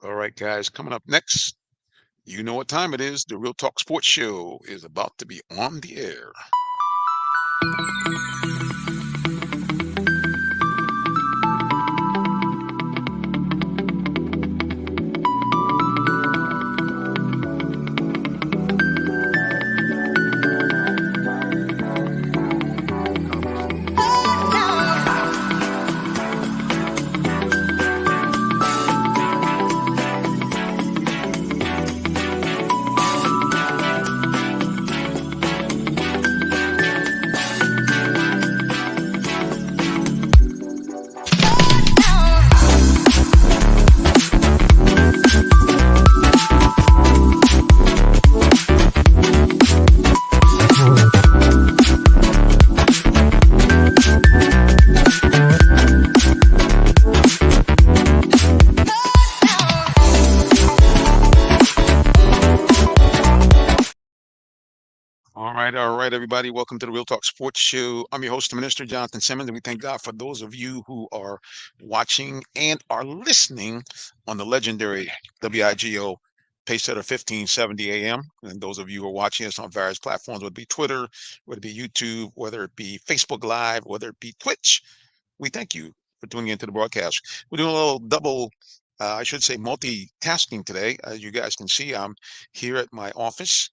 All right, guys, coming up next, you know what time it is. The Real Talk Sports Show is about to be on the air. All right, everybody. Welcome to the Real Talk Sports Show. I'm your host, Minister Jonathan Simmons, and we thank God for those of you who are watching and are listening on the legendary WIGO Pacesetter 1570 AM. And those of you who are watching us on various platforms, whether it be Twitter, whether it be YouTube, whether it be Facebook Live, whether it be Twitch, we thank you for tuning into the broadcast. We're doing a little double, I should say, multitasking today. As you guys can see, I'm here at my office.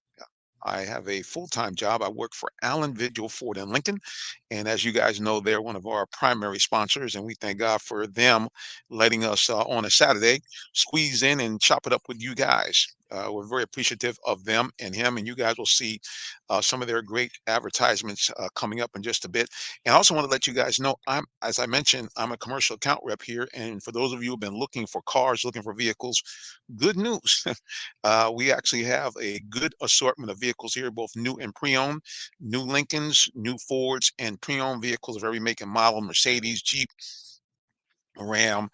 I have a full-time job. I work for Allen Vigil Ford and Lincoln. And as you guys know, they're one of our primary sponsors, and we thank God for them letting us on a Saturday squeeze in and chop it up with you guys. We're very appreciative of them and him, and you guys will see some of their great advertisements coming up in just a bit. And I also want to let you guys know, as I mentioned, I'm a commercial account rep here, and for those of you who've been looking for cars, looking for vehicles, good news. We actually have a good assortment of vehicles here, both new and pre-owned, new Lincolns, new Fords, and pre-owned vehicles of every make and model, Mercedes, Jeep, Ram,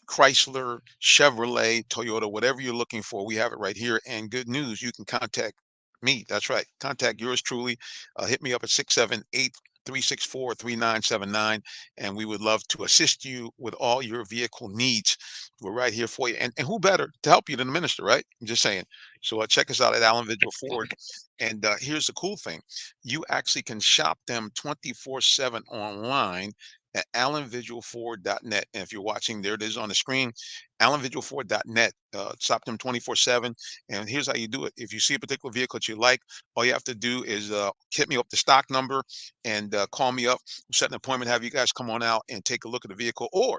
Chrysler, Chevrolet, Toyota, whatever you're looking for, we have it right here. And good news, you can contact me. That's right. Contact yours truly. Hit me up at 678-364-3979, and we would love to assist you with all your vehicle needs. We're right here for you. And who better to help you than the minister, right? I'm just saying. So check us out at Allen Vigil Ford. And here's the cool thing. You actually can shop them 24/7 online at allenvigilford.net. And if you're watching, there it is on the screen, allenvigilford.net. Stop them 24/7. And here's how you do it. If you see a particular vehicle that you like, all you have to do is hit me up the stock number and call me up, set an appointment, have you guys come on out and take a look at the vehicle. Or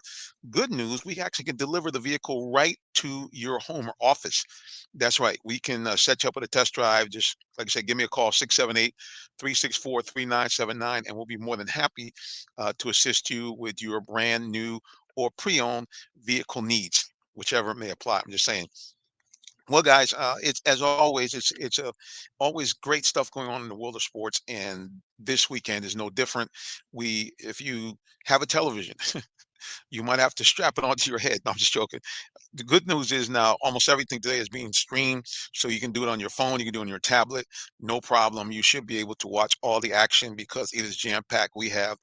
good news, we actually can deliver the vehicle right to your home or office. That's right. We can set you up with a test drive. Just like I said, give me a call, 678-364-3979, and we'll be more than happy to assist you with your brand new or pre-owned vehicle needs, whichever it may apply. I'm just saying. Well, guys, it's as always, it's always great stuff going on in the world of sports, and this weekend is no different. If you have a television, you might have to strap it onto your head. No, I'm just joking. The good news is now almost everything today is being streamed, so you can do it on your phone, you can do it on your tablet, no problem. You should be able to watch all the action because it is jam-packed. We have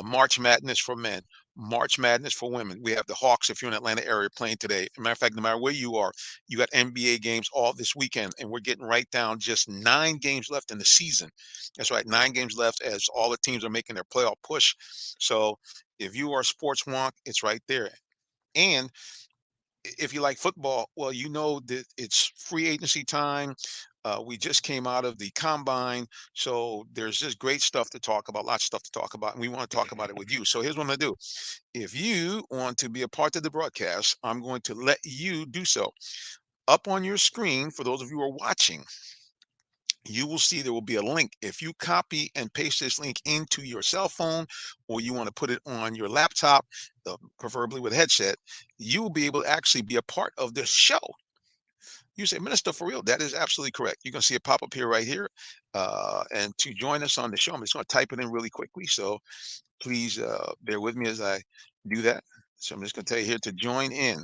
March Madness for men, March Madness for women. We have the Hawks, if you're in the Atlanta area, playing today. As a matter of fact, no matter where you are, you got NBA games all this weekend, and we're getting right down just 9 games left in the season. That's right, 9 games left as all the teams are making their playoff push. So if you are a sports wonk, it's right there. And if you like football, well, you know that it's free agency time. We just came out of the combine, so there's just great stuff to talk about, lots of stuff to talk about, and we want to talk about it with you. So here's what I'm going to do. If you want to be a part of the broadcast, I'm going to let you do so. Up on your screen, for those of you who are watching, you will see there will be a link. If you copy and paste this link into your cell phone, or you want to put it on your laptop, preferably with a headset, you will be able to actually be a part of this show. You say, Minister, for real? That is absolutely correct. You're going to see it pop up here, right here. And to join us on the show, I'm just going to type it in really quickly. So please bear with me as I do that. So I'm just going to tell you here to join in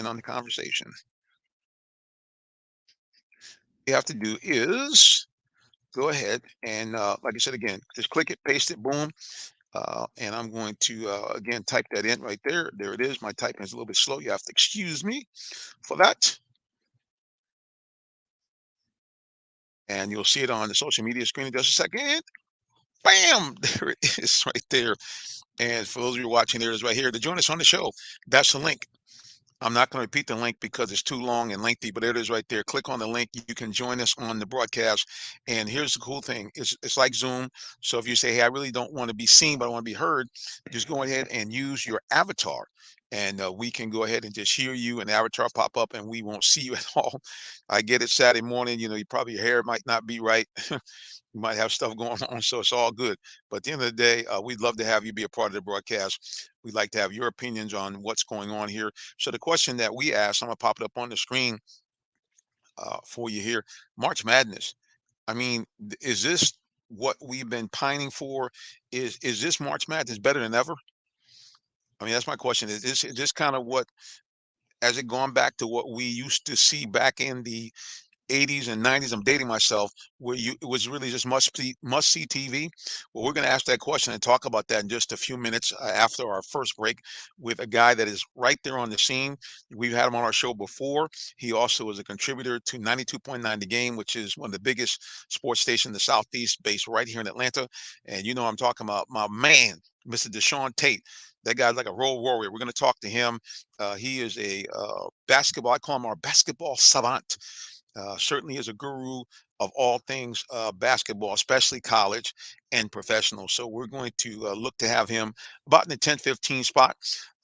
on the conversation. What you have to do is go ahead and, like I said again, just click it, paste it, boom. And I'm going to, again, type that in right there. There it is. My typing is a little bit slow. You have to excuse me for that. And you'll see it on the social media screen in just a second. Bam! There it is right there. And for those of you watching, there it is right here. To join us on the show, that's the link. I'm not going to repeat the link because it's too long and lengthy, but it is right there. Click on the link. You can join us on the broadcast. And here's the cool thing. It's like Zoom. So if you say, hey, I really don't want to be seen, but I want to be heard, just go ahead and use your avatar. And we can go ahead and just hear you and the avatar pop up and we won't see you at all. I get it Saturday morning. You probably your hair might not be right. You might have stuff going on, so it's all good. But at the end of the day, we'd love to have you be a part of the broadcast. We'd like to have your opinions on what's going on here. So the question that we asked, I'm gonna pop it up on the screen for you here. March Madness. I mean, is this what we've been pining for? Is this March Madness better than ever? I mean, that's my question. Is this kind of what has it gone back to what we used to see back in the 80s and 90s? I'm dating myself, where you it was really just must see TV. Well, we're going to ask that question and talk about that in just a few minutes after our first break with a guy that is right there on the scene. We've had him on our show before. He also is a contributor to 92.9 The Game, which is one of the biggest sports stations in the Southeast, based right here in Atlanta. And I'm talking about my man, Mr. Deshaun Tate. That guy's like a road warrior. We're going to talk to him. He is a basketball. I call him our basketball savant. Certainly is a guru of all things basketball, especially college and professional. So we're going to look to have him about in the 10-15 spot.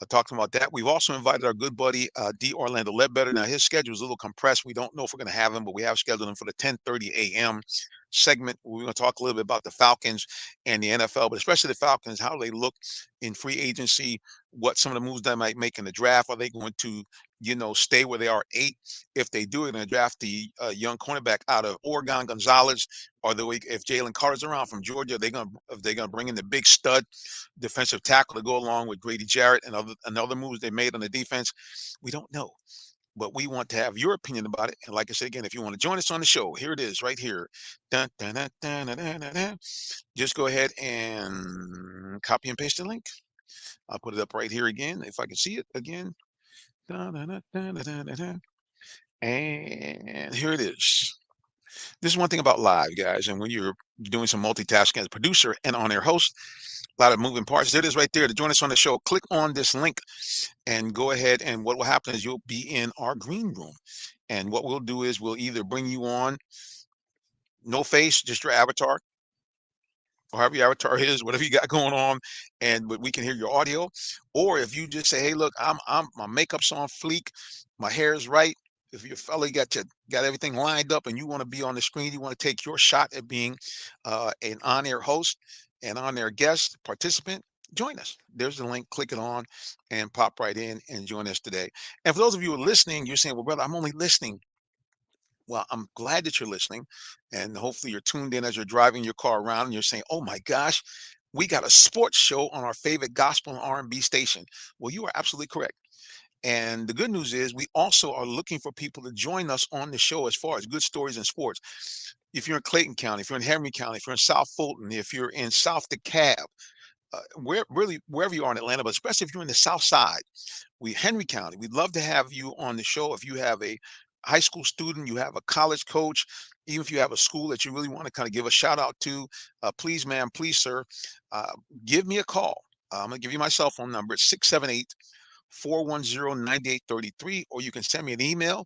Talking about that. We've also invited our good buddy D. Orlando Ledbetter. Now his schedule is a little compressed. We don't know if we're going to have him, but we have scheduled him for the 10:30 a.m. segment. We're going to talk a little bit about the Falcons and the NFL, but especially the Falcons, how they look in free agency, what some of the moves they might make in the draft. Are they going to, stay where they are 8? If they do, they're going to draft the young cornerback out of Oregon, Gonzalez, or if Jalen Carter's around from Georgia, they're going to bring in the big stud defensive tackle to go along with Grady Jarrett and other moves they made on the defense. We don't know, but we want to have your opinion about it. And like I said again, if you want to join us on the show, here it is right here. Dun, dun, dun, dun, dun, dun, dun, dun. Just go ahead and copy and paste the link. I'll put it up right here again if I can see it again. Dun, dun, dun, dun, dun, dun, dun. And here it is. This is one thing about live, guys. And when you're doing some multitasking as a producer and on air host, a lot of moving parts. There it is right there. To join us on the show, click on this link and go ahead. And what will happen is you'll be in our green room. And what we'll do is we'll either bring you on, no face, just your avatar, or however your avatar is, whatever you got going on, and we can hear your audio. Or if you just say, "Hey, look, I'm my makeup's on fleek, my hair is right." If you're a fella, you got everything lined up, and you want to be on the screen, you want to take your shot at being an on-air host and on-air guest participant. Join us. There's the link. Click it on, and pop right in and join us today. And for those of you who are listening, you're saying, "Well, brother, I'm only listening." Well, I'm glad that you're listening, and hopefully you're tuned in as you're driving your car around and you're saying, "Oh my gosh, we got a sports show on our favorite gospel and R&B station." Well, you are absolutely correct. And the good news is we also are looking for people to join us on the show as far as good stories in sports. If you're in Clayton County, if you're in Henry County, if you're in South Fulton, if you're in South DeKalb, wherever you are in Atlanta, but especially if you're in the South Side, Henry County, we'd love to have you on the show. If you have a high school student, you have a college coach, even if you have a school that you really want to kind of give a shout out to, please, ma'am, please, sir, uh, give me a call. I'm going to give you my cell phone number. It's 678-410-9833, or you can send me an email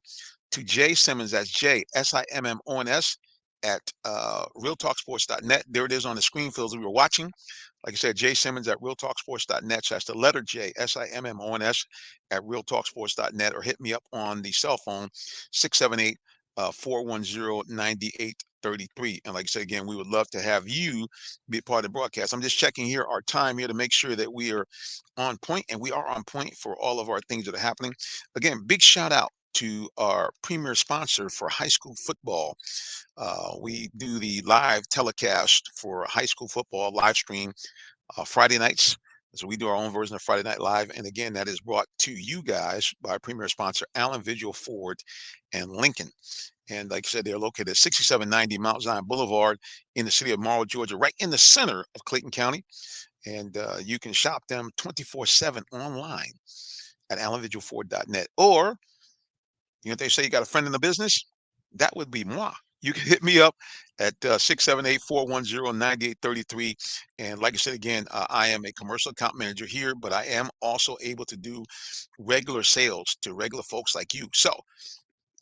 to Jay Simmons, that's JSIMMONS at realtalksports.net. There it is on the screen for those of you who are watching. Like I said, Jay Simmons at realtalksports.net. So that's the letter J, SIMMONS at realtalksports.net, or hit me up on the cell phone, 678 410 9833. And like I said, again, we would love to have you be a part of the broadcast. I'm just checking here our time here to make sure that we are on point, and we are on point for all of our things that are happening. Again, big shout out to our premier sponsor for high school football. We do the live telecast for high school football live stream Friday nights. So we do our own version of Friday Night Live. And again, that is brought to you guys by premier sponsor Allen Vigil Ford and Lincoln. And like I said, they're located at 6790 Mount Zion Boulevard in the city of Morrow, Georgia, right in the center of Clayton County. And you can shop them 24/7 online at allenvigilford.net. Or, you know, they say you got a friend in the business, that would be moi. You can hit me up at 678-410-9833. And like I said, again, I am a commercial account manager here, but I am also able to do regular sales to regular folks like you. So,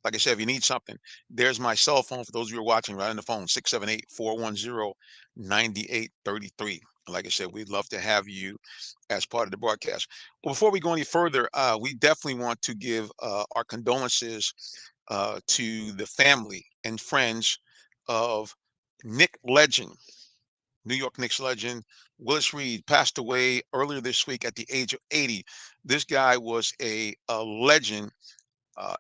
like I said, if you need something, there's my cell phone for those of you who are watching right on the phone, 678-410-9833. Like I said, we'd love to have you as part of the broadcast. Well, before we go any further, we definitely want to give our condolences to the family and friends of Nick Legend, New York Knicks legend. Willis Reed passed away earlier this week at the age of 80. This guy was a legend,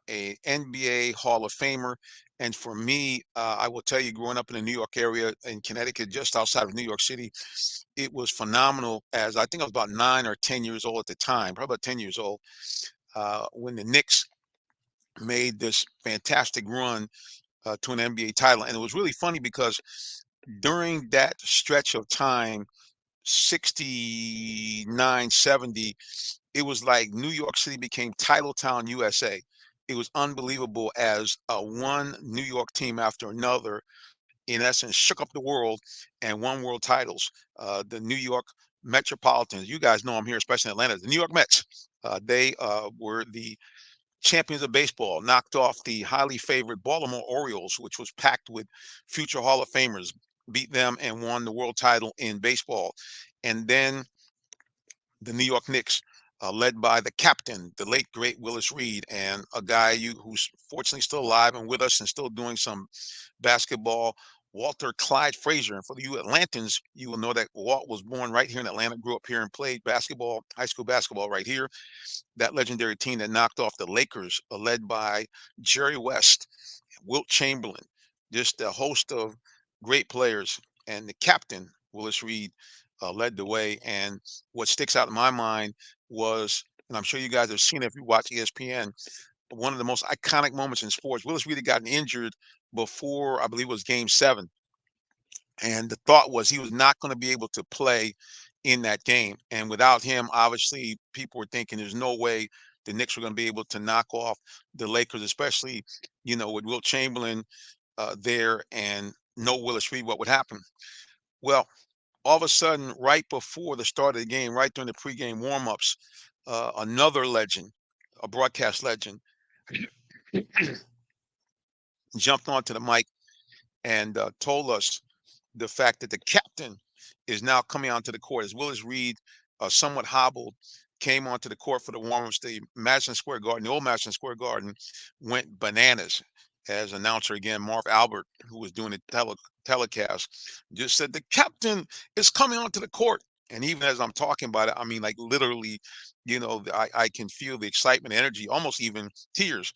a NBA Hall of Famer. And for me, I will tell you, growing up in the New York area in Connecticut, just outside of New York City, it was phenomenal. As I think I was about 9 or 10 years old at the time, probably about 10 years old, when the Knicks made this fantastic run to an NBA title. And it was really funny because during that stretch of time, 69, 70, it was like New York City became Title Town, USA. It was unbelievable as one New York team after another, in essence, shook up the world and won world titles. The New York Metropolitans, you guys know I'm here, especially in Atlanta, the New York Mets, they were the champions of baseball, knocked off the highly favored Baltimore Orioles, which was packed with future Hall of Famers, beat them and won the world title in baseball. And then the New York Knicks, led by the captain, the late great Willis Reed, and a guy who's fortunately still alive and with us and still doing some basketball, Walter Clyde Frazier. And for you Atlantans, you will know that Walt was born right here in Atlanta, grew up here and played basketball, high school basketball right here. That legendary team that knocked off the Lakers, led by Jerry West, Wilt Chamberlain, just a host of great players. And the captain, Willis Reed, led the way. And what sticks out in my mind was, and I'm sure you guys have seen it if you watch ESPN, one of the most iconic moments in sports. Willis Reed had gotten injured before, I believe it was game 7. And the thought was he was not going to be able to play in that game. And without him, obviously, people were thinking there's no way the Knicks were going to be able to knock off the Lakers, especially, with Wilt Chamberlain there and no Willis Reed, what would happen? Well, all of a sudden, right before the start of the game, right during the pregame warmups, another legend, a broadcast legend, jumped onto the mic and told us the fact that the captain is now coming onto the court. As Willis Reed, somewhat hobbled, came onto the court for the warm-ups. The Madison Square Garden, the old Madison Square Garden, went bananas. As announcer again, Marv Albert, who was doing the telecast, just said the captain is coming onto the court. And even as I'm talking about it, I mean, like literally, I can feel the excitement, energy, almost even tears,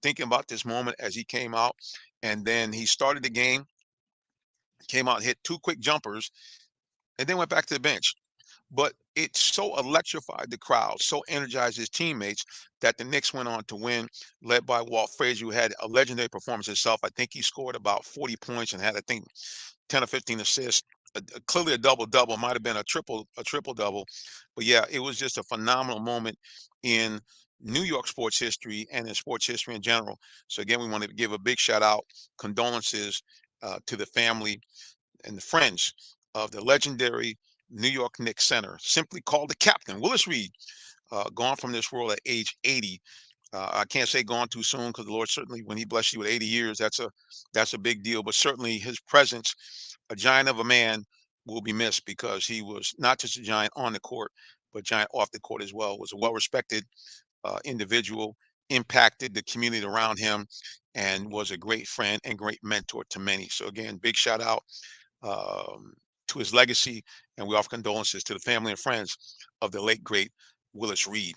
thinking about this moment as he came out. And then he started the game, came out, hit 2 quick jumpers, and then went back to the bench. But it so electrified the crowd, so energized his teammates that the Knicks went on to win, led by Walt Frazier, who had a legendary performance himself. I think he scored about 40 points and had, I think, 10 or 15 assists. Clearly a double-double, might have been a triple-double. But yeah, it was just a phenomenal moment in New York sports history and in sports history in general. So again, we want to give a big shout out, condolences to the family and the friends of the legendary New York Knicks center, simply called the captain, Willis Reed, gone from this world at age 80. I can't say gone too soon, because the Lord certainly, when He bless you with 80 years, that's a big deal. But certainly His presence, a giant of a man, will be missed, because he was not just a giant on the court, but giant off the court as well. Was a well-respected individual, impacted the community around him, and was a great friend and great mentor to many. So again, big shout out um, to his legacy, and we offer condolences to the family and friends of the late great Willis Reed.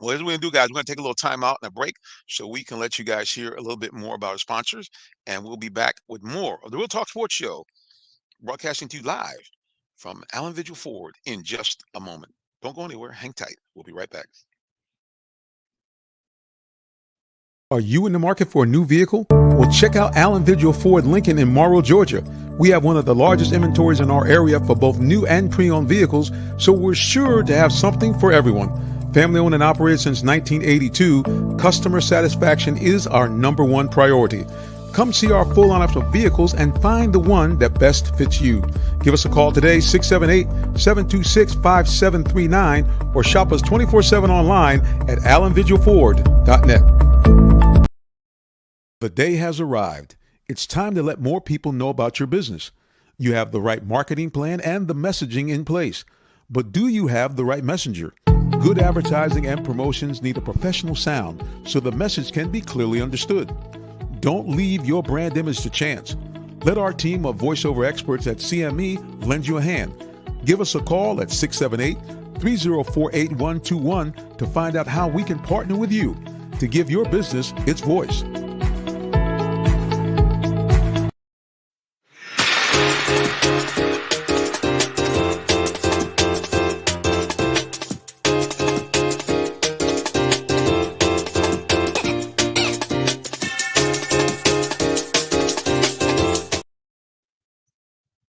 Well, here's what we're gonna do, guys. We're gonna take a little time out and a break so we can let you guys hear a little bit more about our sponsors, and we'll be back with more of the Real Talk Sports Show, broadcasting to you live from Allen Vigil Ford in just a moment. Don't go anywhere. Hang tight. We'll be right back. Are you in the market for a new vehicle? Well, check out Allen Vigil Ford Lincoln in Morrow, Georgia. We have one of the largest inventories in our area for both new and pre-owned vehicles, so we're sure to have something for everyone. Family owned and operated since 1982, customer satisfaction is our number one priority. Come see our full lineup of vehicles and find the one that best fits you. Give us a call today, 678-726-5739, or shop us 24/7 online at allenvigilford.net. The day has arrived. It's time to let more people know about your business. You have the right marketing plan and the messaging in place. But do you have the right messenger? Good advertising and promotions need a professional sound so the message can be clearly understood. Don't leave your brand image to chance. Let our team of voiceover experts at CME lend you a hand. Give us a call at 678-304-8121 to find out how we can partner with you to give your business its voice.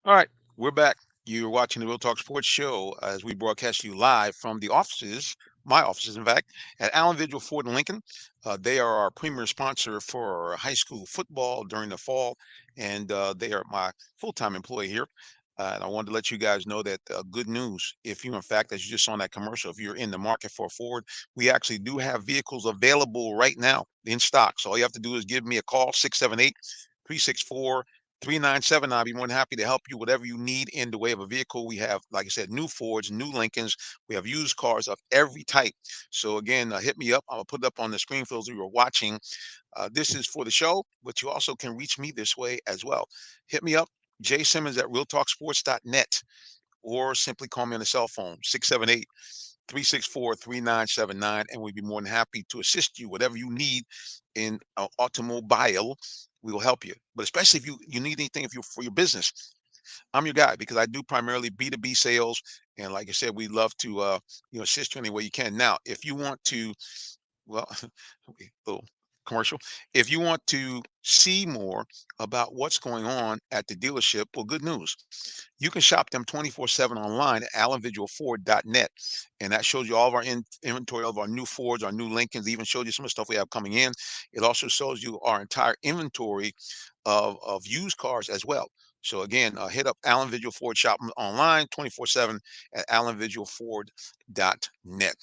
All right, we're back. You're watching the Real Talk Sports Show as we broadcast you live from the offices, my offices, in fact, at Allen Vigil Ford and Lincoln. They are our premier sponsor for high school football during the fall, and they are my full-time employee here. And I wanted to let you guys know that good news. If you, in fact, as you just saw in that commercial, if you're in the market for a Ford, we actually do have vehicles available right now in stock. So all you have to do is give me a call, 678-364-3979. I'll be more than happy to help you whatever you need in the way of a vehicle. We have, like I said, new Fords, new Lincolns. We have used cars of every type. So again, hit me up. I'll put it up on the screen for those of you who are watching. This is for the show, but you also can reach me this way as well. Hit me up, Jay Simmons at realtalksports.net, or simply call me on the cell phone, 678-364-3979, and we'd be more than happy to assist you, whatever you need in automobile. We will help you. But especially if you need anything if you for your business, I'm your guy because I do primarily B2B sales. And like I said, we love to assist you any way you can. Now, if you want to, well, okay, little commercial. If you want to see more about what's going on at the dealership, well, good news. You can shop them 24/7 online at allenvigilford.net. And that shows you all of our inventory of our new Fords, our new Lincolns, even shows you some of the stuff we have coming in. It also shows you our entire inventory of used cars as well. So again, hit up Allen Vigil Ford shop online 24/7 at allenvigilford.net.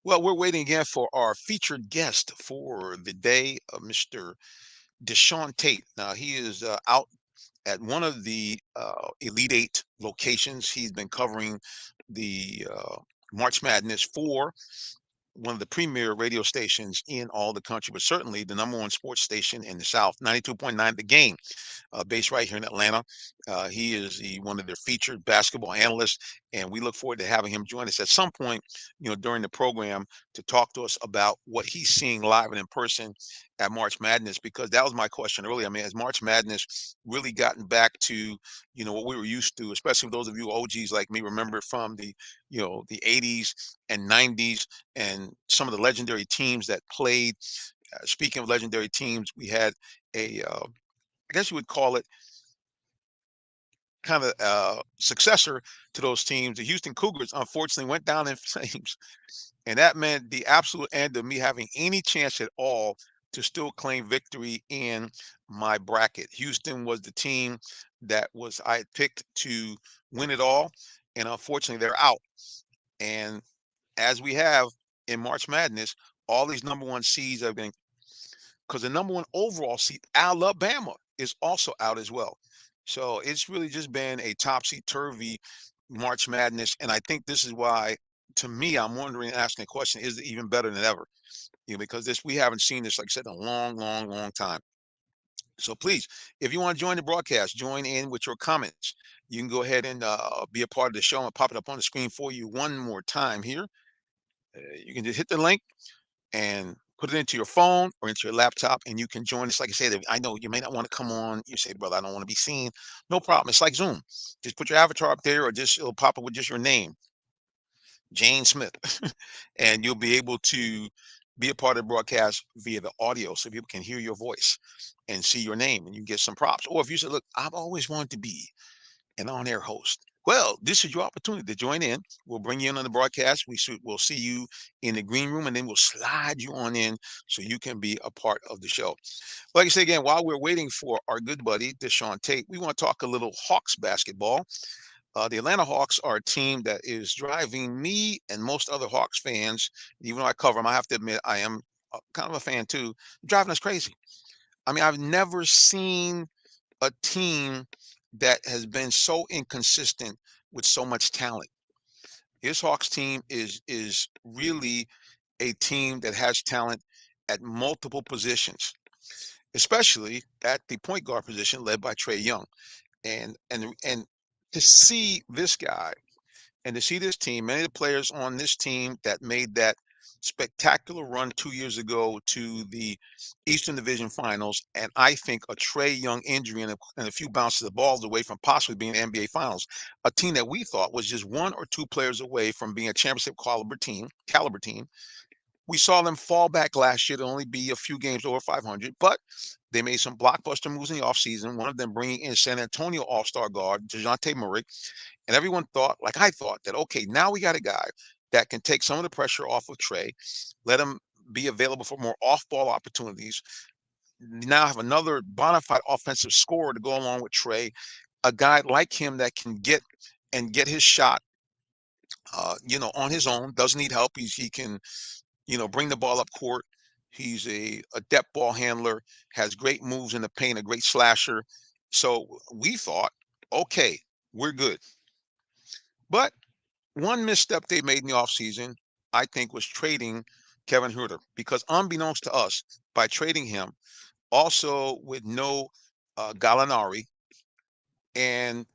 Well, we're waiting again for our featured guest for the day, Mr. Deshaun Tate. Now, he is out at one of the Elite Eight locations. He's been covering the March Madness for one of the premier radio stations in all the country, but certainly the number one sports station in the South, 92.9 The Game, based right here in Atlanta. He is one of their featured basketball analysts, and we look forward to having him join us at some point, during the program to talk to us about what he's seeing live and in person at March Madness. Because that was my question earlier. I mean, has March Madness really gotten back to, what we were used to, especially those of you OGs like me remember it from the 80s and 90s and some of the legendary teams that played. Speaking of legendary teams, we had I guess you would call it kind of successor to those teams. The Houston Cougars unfortunately went down in flames, and that meant the absolute end of me having any chance at all to still claim victory in my bracket. Houston was the team that was I had picked to win it all, and unfortunately they're out. And as we have in March Madness, all these number one seeds have been because the number one overall seed, Alabama, is also out as well. So it's really just been a topsy-turvy March Madness. And I think this is why, to me, I'm wondering, asking the question, is it even better than ever? Because we haven't seen this, like I said, in a long, long, long time. So please, if you want to join the broadcast, join in with your comments. You can go ahead and be a part of the show and pop it up on the screen for you one more time here. You can just hit the link and put it into your phone or into your laptop, and you can join us. Like I said, I know you may not want to come on. You say, brother, I don't want to be seen. No problem. It's like Zoom. Just put your avatar up there, or just it'll pop up with just your name, Jane Smith, and you'll be able to be a part of the broadcast via the audio so people can hear your voice and see your name and you get some props. Or if you say, look, I've always wanted to be an on-air host. Well, this is your opportunity to join in. We'll bring you in on the broadcast. We'll see you in the green room, and then we'll slide you on in so you can be a part of the show. Like I say again, while we're waiting for our good buddy Deshaun Tate, we want to talk a little Hawks basketball. The Atlanta Hawks are a team that is driving me and most other Hawks fans, even though I cover them, I have to admit I am kind of a fan too, driving us crazy. I mean, I've never seen a team that has been so inconsistent with so much talent. His Hawks team is really a team that has talent at multiple positions, especially at the point guard position led by Trey Young. And to see this guy and to see this team, many of the players on this team that made that spectacular run 2 years ago to the Eastern Division Finals, and I think a Trey Young injury and a few bounces of balls away from possibly being in the NBA Finals, a team that we thought was just one or two players away from being a championship caliber team. We saw them fall back last year to only be a few games over 500, but they made some blockbuster moves in the offseason, one of them bringing in San Antonio All-Star guard DeJounte Murray. And everyone thought, like I thought, that, okay, now we got a guy that can take some of the pressure off of Trey, let him be available for more off-ball opportunities. Now have another bona fide offensive scorer to go along with Trey, a guy like him that can get his shot, on his own, doesn't need help. He can bring the ball up court. He's a adept ball handler, has great moves in the paint, a great slasher. So we thought, okay, we're good. But one misstep they made in the offseason, I think, was trading Kevin Huerter, because unbeknownst to us, by trading him, also with no Gallinari, and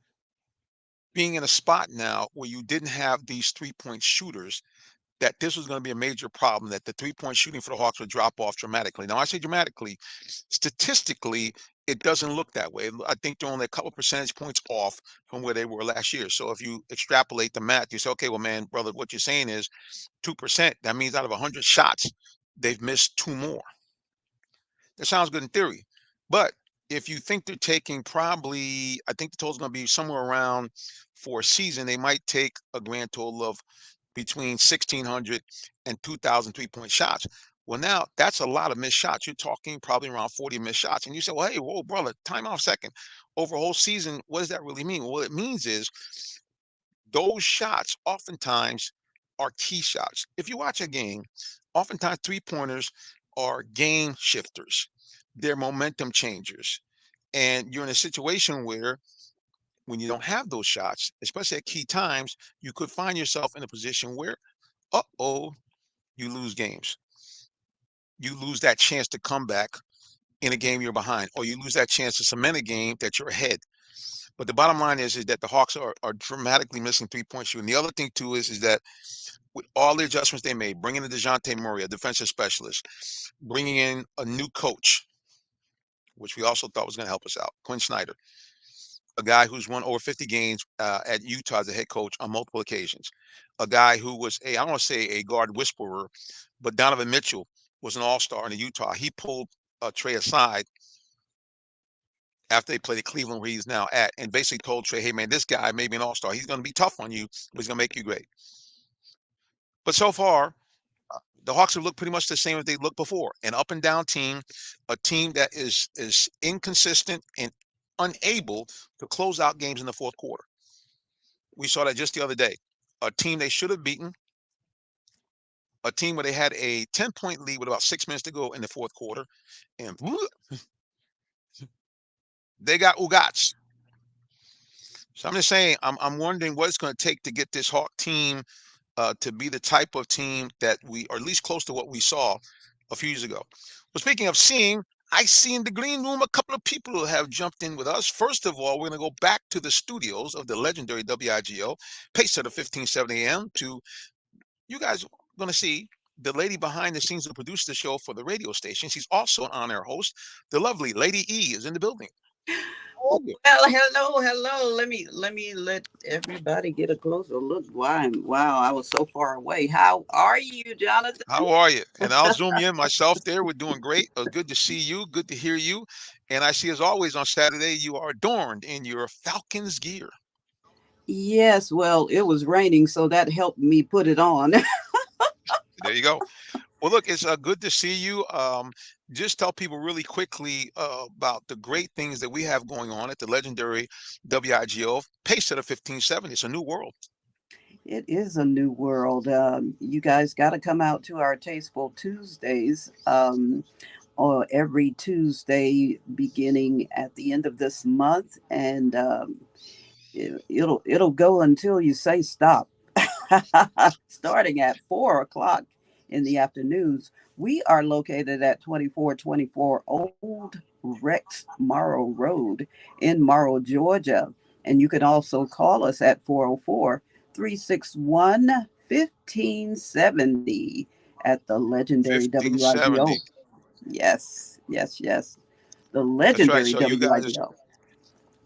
being in a spot now where you didn't have these 3-point shooters, that this was going to be a major problem, that the 3-point shooting for the Hawks would drop off dramatically. Now, I say dramatically, statistically, it doesn't look that way. I think they're only a couple percentage points off from where they were last year. So if you extrapolate the math, you say, okay, well, man, brother, what you're saying is 2%. That means out of 100 shots, they've missed two more. That sounds good in theory. But if you think they're taking probably, I think the total is going to be somewhere around, for a season, they might take a grand total of between 1,600 and 2,000 3-point shots. Well, now that's a lot of missed shots. You're talking probably around 40 missed shots. And you say, well, hey, whoa, brother, time out a second. Over a whole season, what does that really mean? Well, what it means is those shots oftentimes are key shots. If you watch a game, oftentimes 3-pointers are game shifters, they're momentum changers. And you're in a situation where, when you don't have those shots, especially at key times, you could find yourself in a position where, you lose games. You lose that chance to come back in a game you're behind, or you lose that chance to cement a game that you're ahead. But the bottom line is that the Hawks are dramatically missing 3-point shooting. The other thing too is that with all the adjustments they made, bringing in DeJounte Murray, a defensive specialist, bringing in a new coach, which we also thought was going to help us out, Quinn Snyder, a guy who's won over 50 games at Utah as a head coach on multiple occasions, a guy who was I don't want to say a guard whisperer, but Donovan Mitchell was an all-star in Utah. He pulled Trey aside after they played at Cleveland, where he's now at, and basically told Trey, hey, man, this guy may be an all-star. He's going to be tough on you, but he's going to make you great. But so far, the Hawks have looked pretty much the same as they looked before, an up and down team, a team that is inconsistent and unable to close out games in the fourth quarter. We saw that just the other day. A team they should have beaten, a team where they had a 10-point lead with about 6 minutes to go in the fourth quarter, and they got Ugats. So I'm just saying, I'm wondering what it's going to take to get this Hawk team to be the type of team that or at least close to what we saw a few years ago. Well, speaking of seeing, I see in the green room a couple of people who have jumped in with us. First of all, we're going to go back to the studios of the legendary WIGO, pace at 1570 AM. You guys are going to see the lady behind the scenes who produced the show for the radio station. She's also an on-air host. The lovely Lady E is in the building. all good. Well, hello. Let everybody get a closer look. Wow, I was so far away. How are you, Jonathan? How are you? And I'll zoom you in myself there. We're doing great. Good to see you. Good to hear you. And I see, as always, on Saturday, you are adorned in your Falcons gear. Yes, well, it was raining, so that helped me put it on. There you go. Well, look, it's good to see you. Just tell people really quickly about the great things that we have going on at the legendary WIGO Pace at a 1570. It's a new world. It is a new world. You guys got to come out to our Tasteful Tuesdays. Or every Tuesday beginning at the end of this month, and it'll go until you say stop. Starting at 4 o'clock in the afternoons. We are located at 2424 Old Rex Morrow Road in Morrow, Georgia. And you can also call us at 404-361-1570 at the legendary WIGO. 1570. Yes. The That's right. legendary So you guys, WIGO.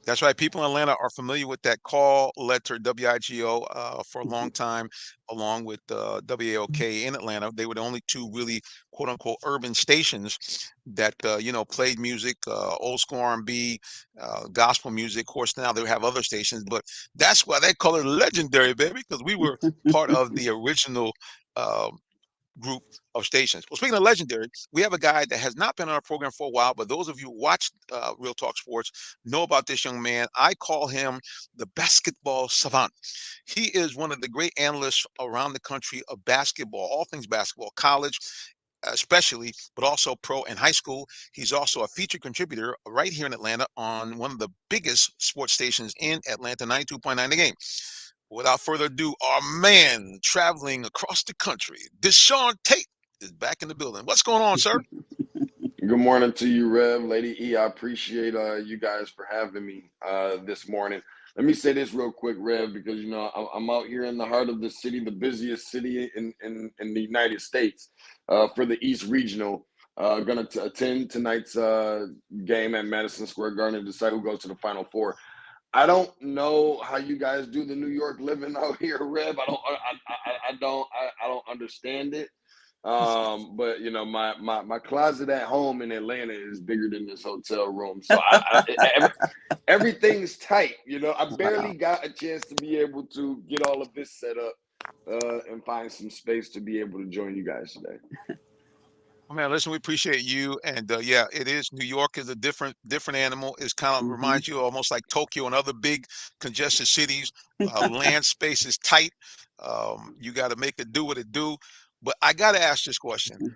that's right. People in Atlanta are familiar with that call letter WIGO for a long time, along with WAOK in Atlanta. They were the only two really quote unquote urban stations that played music, old school R&B, gospel music. Of course, now they have other stations, but that's why they call it legendary, baby, because we were part of the original. Uh, Group of stations. Well, speaking of legendary, we have a guy that has not been on our program for a while, but those of you who watch Real Talk Sports know about this young man. I call him the basketball savant. He is one of the great analysts around the country of basketball, all things basketball, college especially, but also pro and high school. He's also a featured contributor right here in Atlanta on one of the biggest sports stations in Atlanta, 92.9 The Game. Without further ado, our man traveling across the country, Deshaun Tate, is back in the building. What's going on, sir? Good morning to you, Rev, Lady E. I appreciate you guys for having me this morning. Let me say this real quick, Rev, because I'm out here in the heart of the city, the busiest city in the United States, for the East Regional. Going to attend tonight's game at Madison Square Garden and decide who goes to the Final Four. I don't know how you guys do the New York living out here, Rev. I don't understand it. But my closet at home in Atlanta is bigger than this hotel room, so everything's tight. I barely Wow. got a chance to be able to get all of this set up and find some space to be able to join you guys today. Oh, man, listen, we appreciate you. And yeah, it is. New York is a different animal. It's kind of Hmm. reminds you almost like Tokyo and other big congested cities. Land space is tight. You got to make it do what it do. But I got to ask this question.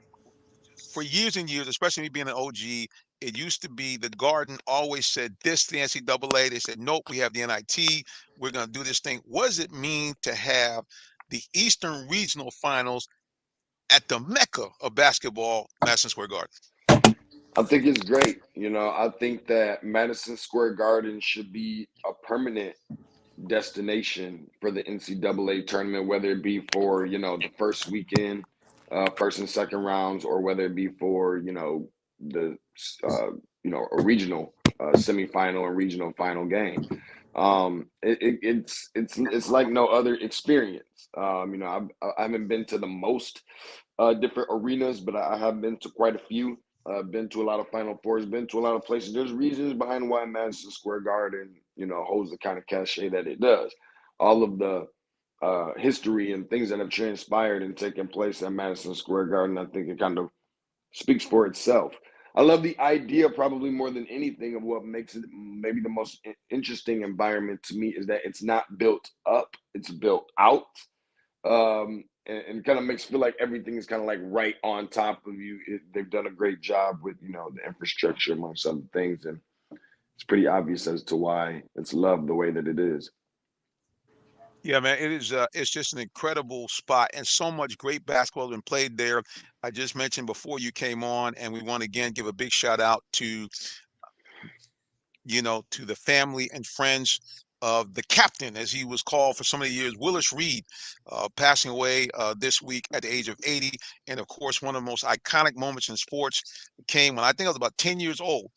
For years and years, especially me being an OG, it used to be the Garden always said this to the NCAA. They said, nope, we have the NIT. We're going to do this thing. What does it mean to have the Eastern Regional Finals at the Mecca of basketball, Madison Square Garden? I think it's great. I think that Madison Square Garden should be a permanent destination for the NCAA tournament, whether it be for the first weekend, first and second rounds, or whether it be for the a regional semifinal and regional final game. It's like no other experience. I haven't been to the most different arenas, but I have been to quite a few. Been to a lot of Final Fours, been to a lot of places. There's reasons behind why Madison Square Garden, holds the kind of cachet that it does. All of the history and things that have transpired and taken place at Madison Square Garden, I think it kind of speaks for itself. I love the idea, probably more than anything, of what makes it maybe the most interesting environment to me is that it's not built up, it's built out, and kind of makes feel like everything is kind of like right on top of you. They've done a great job with the infrastructure amongst other things, and it's pretty obvious as to why it's loved the way that it is. Yeah, man, it is. It's just an incredible spot, and so much great basketball has been played there. I just mentioned before you came on, and we want to again give a big shout out to to the family and friends of the captain, as he was called for so many years, Willis Reed, passing away this week at the age of 80. And of course, one of the most iconic moments in sports came when I think I was about 10 years old.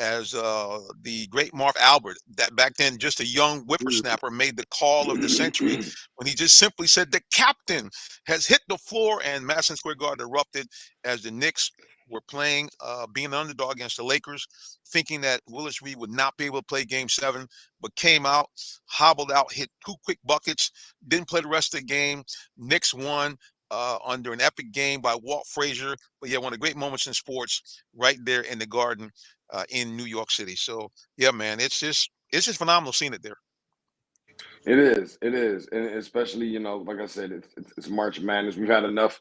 as the great Marv Albert, that back then just a young Mm. whippersnapper, made the call of the century when he just simply said, "The captain has hit the floor," and Madison Square Garden erupted as the Knicks were playing, being an underdog against the Lakers, thinking that Willis Reed would not be able to play Game 7, but came out, hobbled out, hit 2 quick buckets, didn't play the rest of the game. Knicks won under an epic game by Walt Frazier. But yeah, one of the great moments in sports, right there in the Garden in New York City. So yeah, man, it's just phenomenal seeing it there. It is, and especially like I said, it's March Madness. We've had enough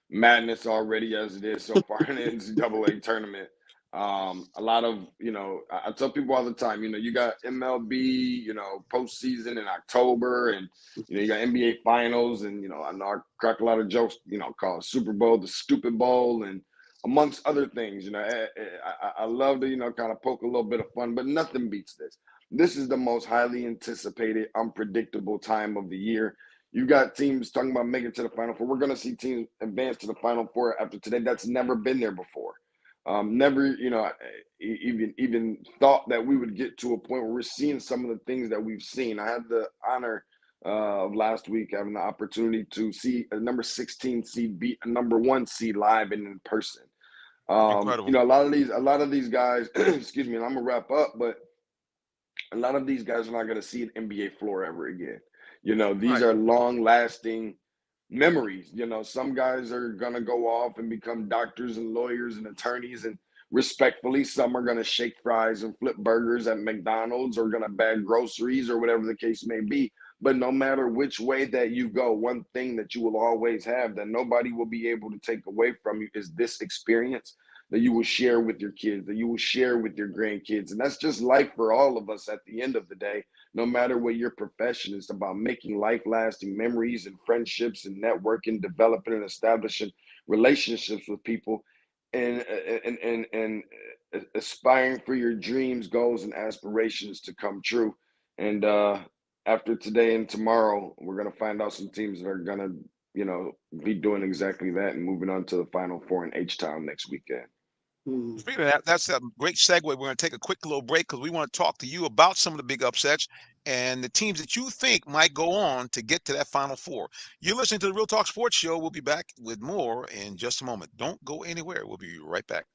madness already as it is so far in the NCAA tournament. A lot of I tell people all the time, you got MLB, postseason in October, and you got NBA finals, and I know I crack a lot of jokes, called Super Bowl the Stupid Bowl, and amongst other things. I love to kind of poke a little bit of fun, but nothing beats this. This is the most highly anticipated, unpredictable time of the year. You got teams talking about making it to the Final Four. We're going to see teams advance to the Final Four after today. That's never been there before. Never, even thought that we would get to a point where we're seeing some of the things that we've seen. I had the honor of last week having the opportunity to see a number 16 seed beat a number 1 seed live and in person. Incredible. A lot of these guys, excuse me, and I'm gonna wrap up, but a lot of these guys are not going to see an NBA floor ever again. These Right. are long lasting memories. Some guys are going to go off and become doctors and lawyers and attorneys. And respectfully, some are going to shake fries and flip burgers at McDonald's or going to bag groceries or whatever the case may be. But no matter which way that you go, one thing that you will always have that nobody will be able to take away from you is this experience that you will share with your kids, that you will share with your grandkids. And that's just life for all of us at the end of the day. No matter what your profession is, about making life lasting memories and friendships and networking, developing and establishing relationships with people, and aspiring for your dreams, goals, and aspirations to come true. And after today and tomorrow, we're going to find out some teams that are going to be doing exactly that and moving on to the Final Four in H-Town next weekend. Speaking of that, that's a great segue. We're going to take a quick little break because we want to talk to you about some of the big upsets and the teams that you think might go on to get to that Final Four. You're listening to the Real Talk Sports Show. We'll be back with more in just a moment. Don't go anywhere. We'll be right back.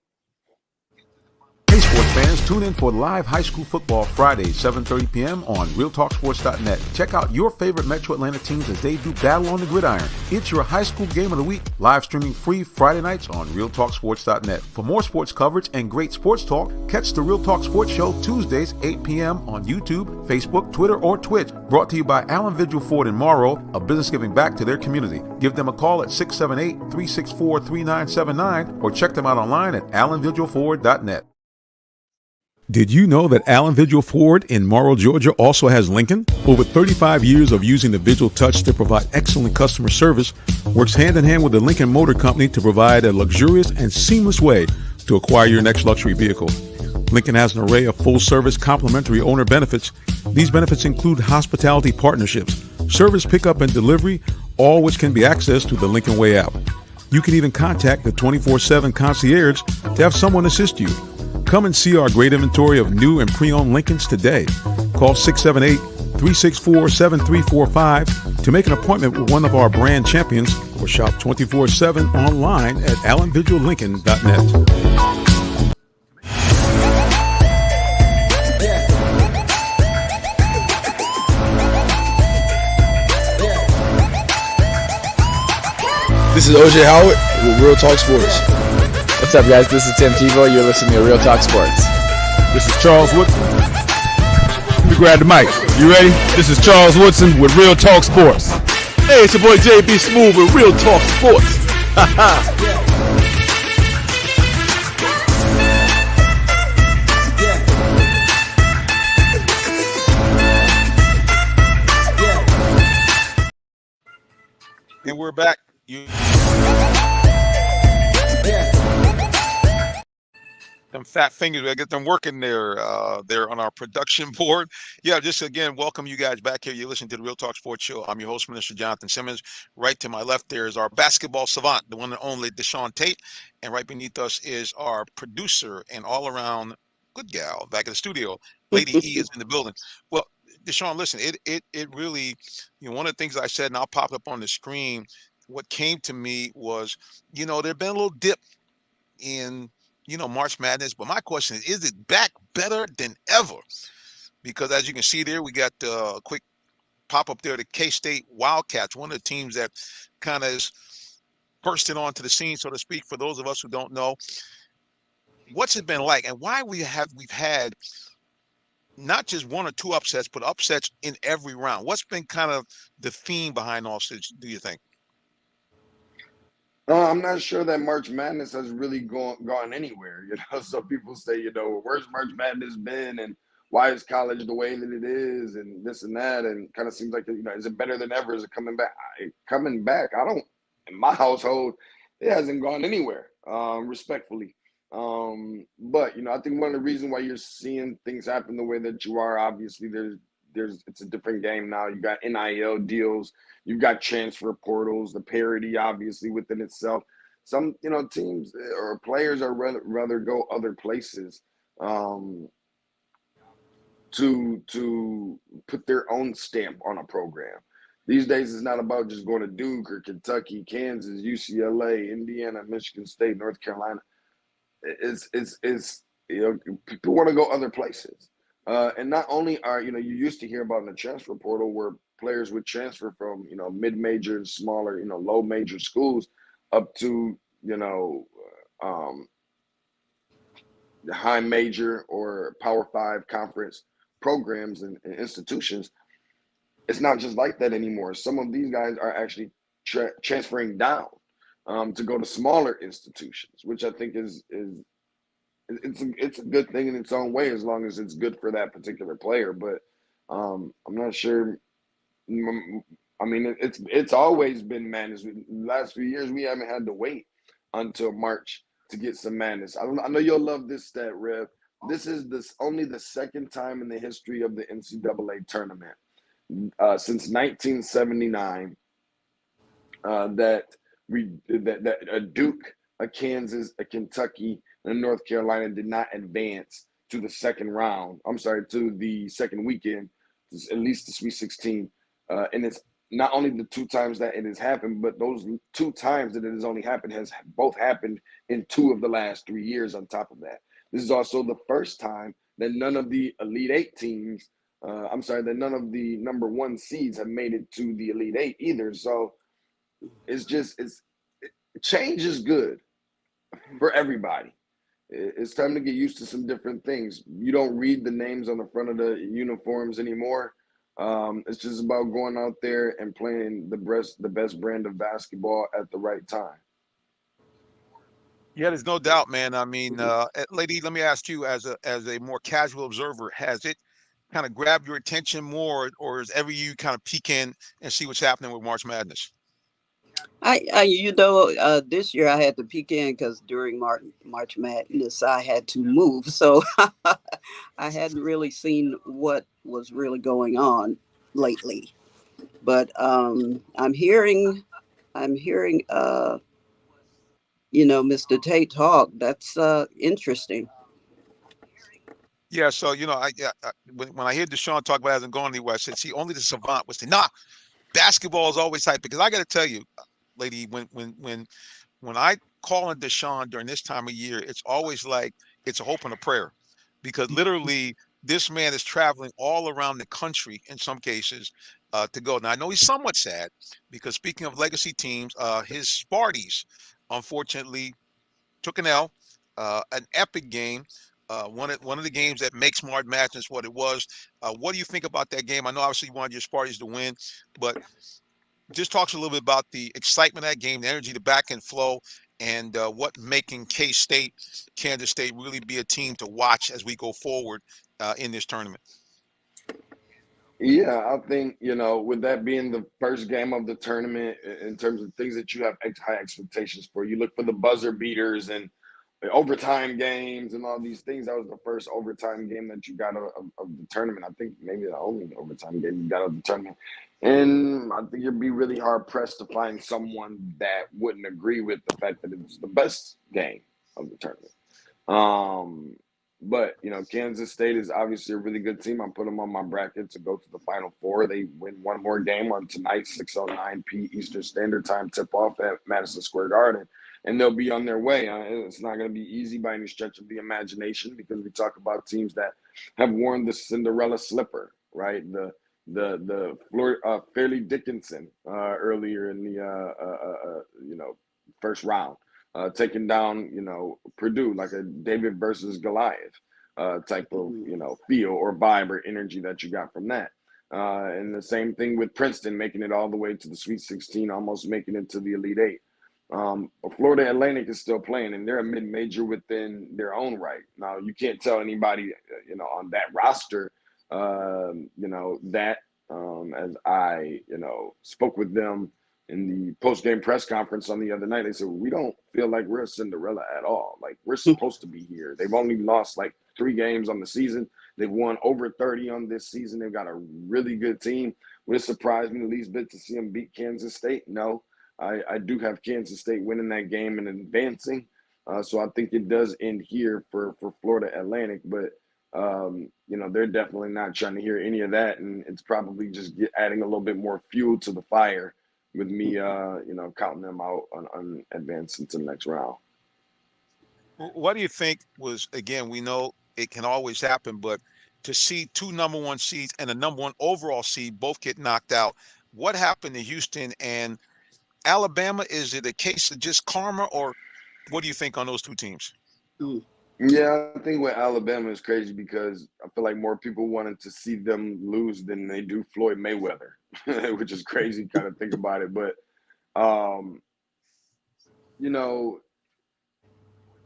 Hey, sports fans, tune in for live high school football Fridays, 7:30 p.m. on RealTalkSports.net. Check out your favorite Metro Atlanta teams as they do battle on the gridiron. It's your high school game of the week, live streaming free Friday nights on RealTalkSports.net. For more sports coverage and great sports talk, catch the Real Talk Sports Show Tuesdays, 8 p.m. on YouTube, Facebook, Twitter, or Twitch. Brought to you by Allen Vigil Ford in Morrow, a business giving back to their community. Give them a call at 678-364-3979 or check them out online at AllenVigilFord.net. Did you know that Allen Vigil Ford in Morrow, Georgia also has Lincoln? Over 35 years of using the Vigil Touch to provide excellent customer service, works hand in hand with the Lincoln Motor Company to provide a luxurious and seamless way to acquire your next luxury vehicle. Lincoln has an array of full-service complimentary owner benefits. These benefits include hospitality partnerships, service pickup and delivery, all which can be accessed through the Lincoln Way app. You can even contact the 24/7 concierge to have someone assist you. Come and see our great inventory of new and pre-owned Lincolns today. Call 678-364-7345 to make an appointment with one of our brand champions or shop 24/7 online at AllenVigilLincoln.net. This is OJ Howard with Real Talk Sports. What's up, guys? This is Tim Tebow. You're listening to Real Talk Sports. This is Charles Woodson. Let me grab the mic. You ready? This is Charles Woodson with Real Talk Sports. Hey, it's your boy JB Smooth with Real Talk Sports. And we're back. Them fat fingers, I get them working there on our production board. Yeah, just again, welcome you guys back here. You're listening to the Real Talk Sports Show. I'm your host, Minister Jonathan Simmons. Right to my left there is our basketball savant, the one and only Deshaun Tate. And right beneath us is our producer and all-around good gal back in the studio. Lady E is in the building. Well, Deshaun, listen, it really, one of the things I said, and I'll pop up on the screen. What came to me was, there'd been a little dip in, March Madness, but my question is it back better than ever? Because as you can see there, we got a quick pop up there, the K-State Wildcats, one of the teams that kind of is bursting onto the scene, so to speak, for those of us who don't know. What's it been like, and why we've had not just one or two upsets, but upsets in every round? What's been kind of the theme behind all this, do you think? I'm not sure that March Madness has really gone anywhere. So people say, where's March Madness been, and why is college the way that it is, and this and that, and kind of seems like, is it better than ever? Is it coming back? Coming back? I don't. In my household, it hasn't gone anywhere. Respectfully, but I think one of the reasons why you're seeing things happen the way that you are, obviously, it's a different game now. You got NIL deals. You've got transfer portals, the parity, obviously, within itself. Some, teams or players are rather go other places to put their own stamp on a program. These days, it's not about just going to Duke or Kentucky, Kansas, UCLA, Indiana, Michigan State, North Carolina. It's people want to go other places. And not only are, you used to hear about in the transfer portal where players would transfer from, mid-major and smaller, low major schools up to, the high major or Power 5 conference programs and institutions. It's not just like that anymore. Some of these guys are actually transferring down to go to smaller institutions, which I think it's a good thing in its own way, as long as it's good for that particular player. But I'm not sure. I mean, it's always been madness. The last few years, we haven't had to wait until March to get some madness. I know you'll love this stat, Rev. This is only the second time in the history of the NCAA tournament since 1979 that a Duke, a Kansas, a Kentucky, and North Carolina did not advance to the second round. I'm sorry, to the second weekend, at least the Sweet 16. And it's not only the two times that it has happened, but those two times that it has only happened has both happened in 2 of the last 3 years on top of that. This is also the first time that none of the Elite Eight teams, that none of the number 1 seeds have made it to the Elite Eight either. So change is good for everybody. It's time to get used to some different things. You don't read the names on the front of the uniforms anymore. It's just about going out there and playing the best brand of basketball at the right time. Yeah, there's no doubt, man. I mean, lady, let me ask you, as a more casual observer, has it kind of grabbed your attention more, or is every you kind of peek in and see what's happening with March Madness? This year I had to peek in because during March Madness I had to move, so I hadn't really seen what was really going on lately. But I'm hearing, Mr. Tate talk. That's interesting. Yeah, so when I hear Deshaun talk about it hasn't gone anywhere, I said, see, only the savant would say, nah, basketball is always tight. Because I got to tell you, lady, when I call on Deshaun during this time of year, it's always like it's a hope and a prayer, because literally this man is traveling all around the country in some cases to go. Now I know he's somewhat sad because, speaking of legacy teams, his Sparties unfortunately took an L, an epic game. One of the games that makes March Madness what it was. What do you think about that game? I know obviously you wanted your Sparties to win, but just talks a little bit about the excitement of that game, the energy, the back end flow, and what making K-State, Kansas State really be a team to watch as we go forward in this tournament. Yeah, I think, with that being the first game of the tournament, in terms of things that you have high expectations for, you look for the buzzer beaters and the overtime games and all these things. That was the first overtime game that you got of the tournament. I think maybe the only overtime game you got of the tournament. And I think you'd be really hard pressed to find someone that wouldn't agree with the fact that it was the best game of the tournament. But Kansas State is obviously a really good team. I put them on my bracket to go to the Final Four. They win one more game on tonight, 6:09 p. Eastern Standard Time tip-off at Madison Square Garden, and they'll be on their way. It's not going to be easy by any stretch of the imagination because we talk about teams that have worn the Cinderella slipper, right? The Fairleigh Dickinson earlier in the first round. Taking down, Purdue, like a David versus Goliath type of, feel or vibe or energy that you got from that. And the same thing with Princeton, making it all the way to the Sweet 16, almost making it to the Elite Eight. Florida Atlantic is still playing, and they're a mid-major within their own right. Now, you can't tell anybody, on that roster, as I, spoke with them in the post-game press conference on the other night. They said, we don't feel like we're a Cinderella at all. Like, we're supposed to be here. They've only lost like 3 games on the season. They've won over 30 on this season. They've got a really good team. Would it surprise me the least bit to see them beat Kansas State? No. I do have Kansas State winning that game and advancing. So I think it does end here for Florida Atlantic. But, they're definitely not trying to hear any of that. And it's probably just adding a little bit more fuel to the fire with me, counting them out on advancing to the next round. What do you think was, again, we know it can always happen, but to see 2 number 1 seeds and a number 1 overall seed both get knocked out, what happened to Houston and Alabama? Is it a case of just karma, or what do you think on those 2 teams? Yeah, I think with Alabama is crazy because I feel like more people wanted to see them lose than they do Floyd Mayweather, which is crazy kind of think about it. But,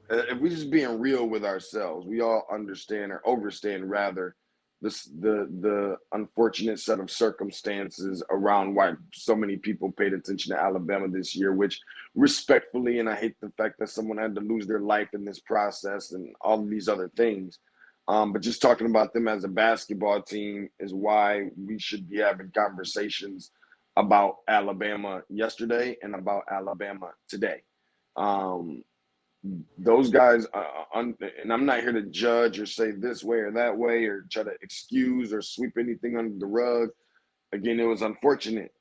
if we're just being real with ourselves, we all understand or overstand rather the unfortunate set of circumstances around why so many people paid attention to Alabama this year, which respectfully, and I hate the fact that someone had to lose their life in this process and all of these other things. But just talking about them as a basketball team is why we should be having conversations about Alabama yesterday and about Alabama today. Those guys, and I'm not here to judge or say this way or that way or try to excuse or sweep anything under the rug. Again, it was unfortunate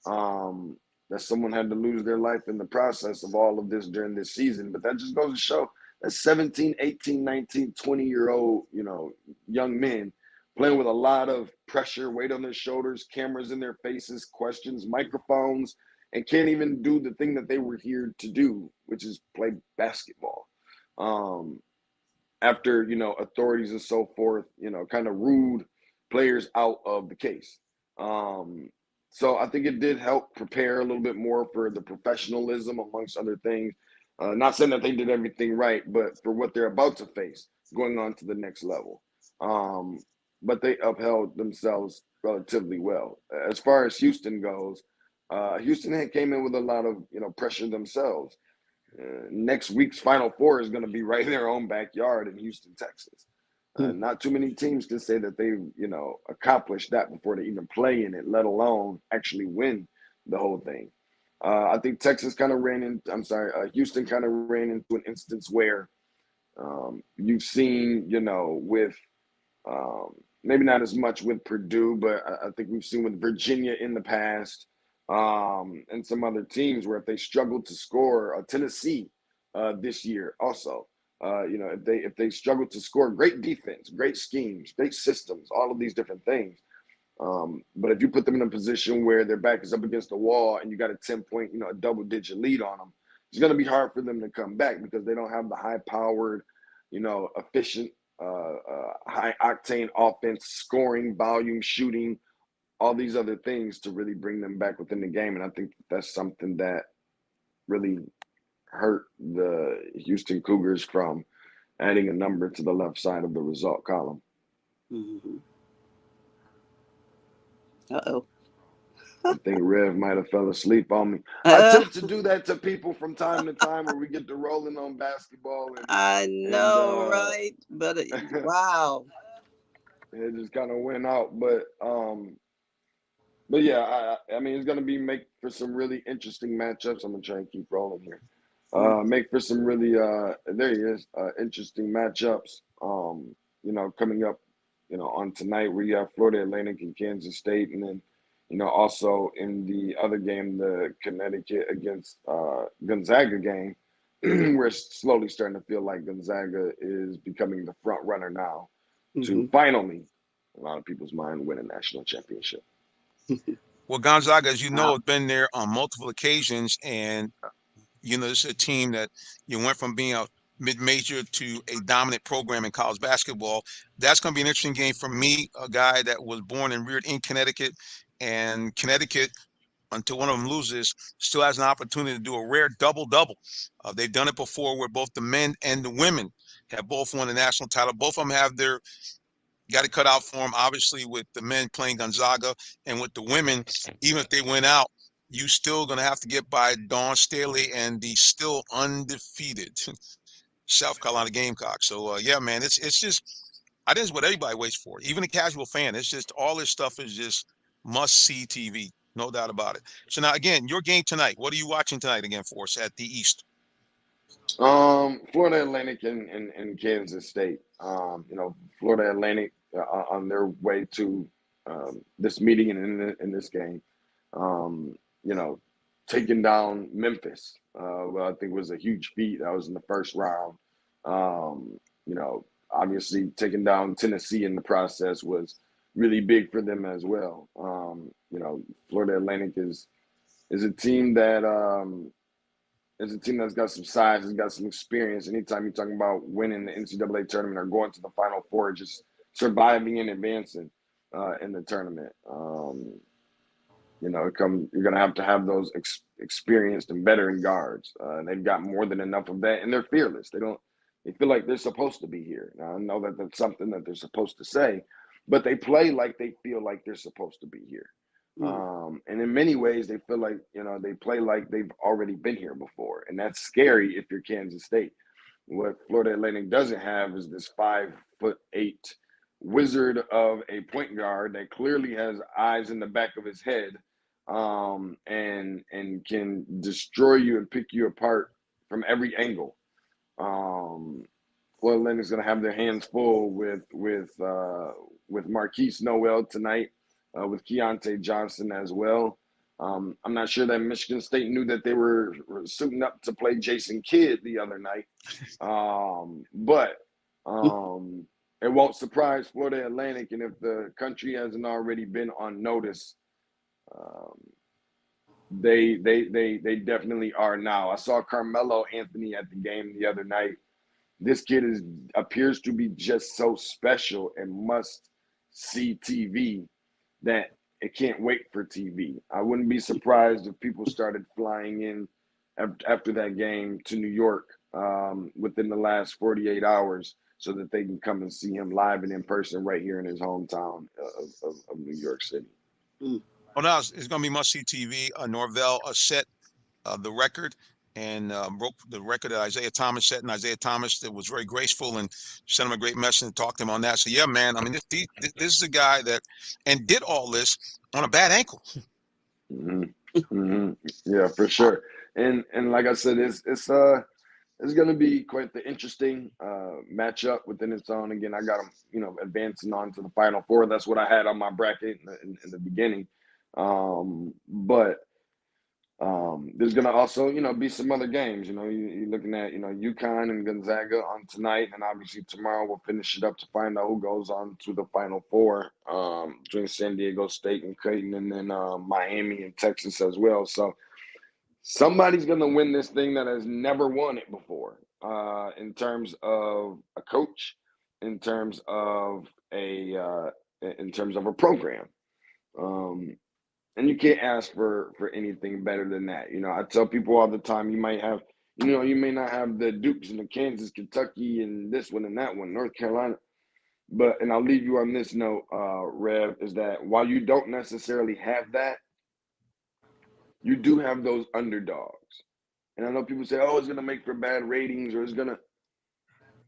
that someone had to lose their life in the process of all of this during this season. But that just goes to show that 17, 18, 19, 20-year-old, young men playing with a lot of pressure, weight on their shoulders, cameras in their faces, questions, microphones, and can't even do the thing that they were here to do, which is play basketball. After, authorities and so forth, kind of ruled players out of the case. So I think it did help prepare a little bit more for the professionalism amongst other things. Not saying that they did everything right, but for what they're about to face going on to the next level. But they upheld themselves relatively well. As far as Houston goes, Houston came in with a lot of pressure themselves. Next week's Final Four is going to be right in their own backyard in Houston, Texas. Not too many teams can say that they've accomplished that before they even play in it, let alone actually win the whole thing. I think Texas kind of Houston kind of ran into an instance where you've seen, with maybe not as much with Purdue, but I think we've seen with Virginia in the past. And some other teams where if they struggle to score, Tennessee this year also, if they struggle to score, great defense, great schemes, great systems, all of these different things. But if you put them in a position where their back is up against the wall and you got a 10-point, a double-digit lead on them, it's going to be hard for them to come back because they don't have the high-powered, efficient, high-octane offense, scoring, volume, shooting, all these other things to really bring them back within the game. And I think that's something that really hurt the Houston Cougars from adding a number to the left side of the result column. Mm-hmm. Uh-oh. I think Rev might have fell asleep on me. I tend to do that to people from time to time where we get to rolling on basketball. I know, right? But wow. It just kind of went out. But yeah, I mean, it's going to make for some really interesting matchups. I'm going to try and keep rolling here. make for some really there he is, interesting matchups. Coming up, on tonight where you have Florida Atlantic and Kansas State, and then also in the other game, the Connecticut against Gonzaga game, we're slowly starting to feel like Gonzaga is becoming the front runner now to finally, a lot of people's mind, win a national championship. Well, Gonzaga, as you know, Wow. has been there on multiple occasions, and this is a team that went from being a mid-major to a dominant program in college basketball. That's going to be an interesting game for me, a guy that was born and reared in Connecticut, and Connecticut, until one of them loses, still has an opportunity to do a rare double-double. They've done it before where both the men and the women have both won the national title. Both of them have their got it cut out for them, obviously, with the men playing Gonzaga, and with the women, even if they went out, you still going to have to get by Dawn Staley and the still undefeated South Carolina Gamecocks. So, yeah, man, it's just, I think it's what everybody waits for, even a casual fan. It's just all this stuff is just must-see TV, no doubt about it. So now, again, your game tonight, what are you watching tonight again for us at the East? Florida Atlantic and Kansas State. Florida Atlantic on their way to this meeting and in this game. Taking down Memphis. Well, I think was a huge feat. That was in the first round. Obviously taking down Tennessee in the process was really big for them as well. Florida Atlantic is a team that it's a team that's got some size, has got some experience. Anytime you're talking about winning the NCAA tournament or going to the Final Four, just surviving and advancing in the tournament. You're going to have those experienced and veteran guards. They've got more than enough of that, and they're fearless. They feel like they're supposed to be here. Now, I know that that's something that they're supposed to say, but they play like they feel like they're supposed to be here. And in many ways, they feel like, they play like they've already been here before. And that's scary if you're Kansas State. What Florida Atlantic doesn't have is this 5'8" wizard of a point guard that clearly has eyes in the back of his head, and can destroy you and pick you apart from every angle. Florida Atlantic's going to have their hands full with Marquise Noel tonight, with Keontae Johnson as well. I'm not sure that Michigan State knew that they were suiting up to play Jason Kidd the other night. But it won't surprise Florida Atlantic, and if the country hasn't already been on notice, they definitely are now. I saw Carmelo Anthony at the game the other night. This kid appears to be just so special and must see TV that it can't wait for TV. I wouldn't be surprised if people started flying in after that game to New York within the last 48 hours so that they can come and see him live and in person right here in his hometown of New York City. Oh, no, it's going to be must-see TV. Norvell set the record and broke the record that Isaiah Thomas set, and Isaiah Thomas that was very graceful and sent him a great message and talked to him on that. So, yeah, man, I mean, this is a guy that and did all this on a bad ankle. Yeah, for sure. And like I said, it's going to be quite the interesting matchup within its own. Again, I got them, advancing on to the Final Four. That's what I had on my bracket in the beginning. But there's going to also, be some other games. You're looking at, UConn and Gonzaga on tonight, and obviously tomorrow we'll finish it up to find out who goes on to the Final Four between San Diego State and Creighton, and then Miami and Texas as well. So somebody's going to win this thing that has never won it before, in terms of a coach, in terms of a program. And you can't ask for anything better than that. I tell people all the time, you may not have the Dukes and the Kansas, Kentucky, and this one and that one, North Carolina. And I'll leave you on this note, Rev, is that while you don't necessarily have that, you do have those underdogs. And I know people say, oh, it's going to make for bad ratings, or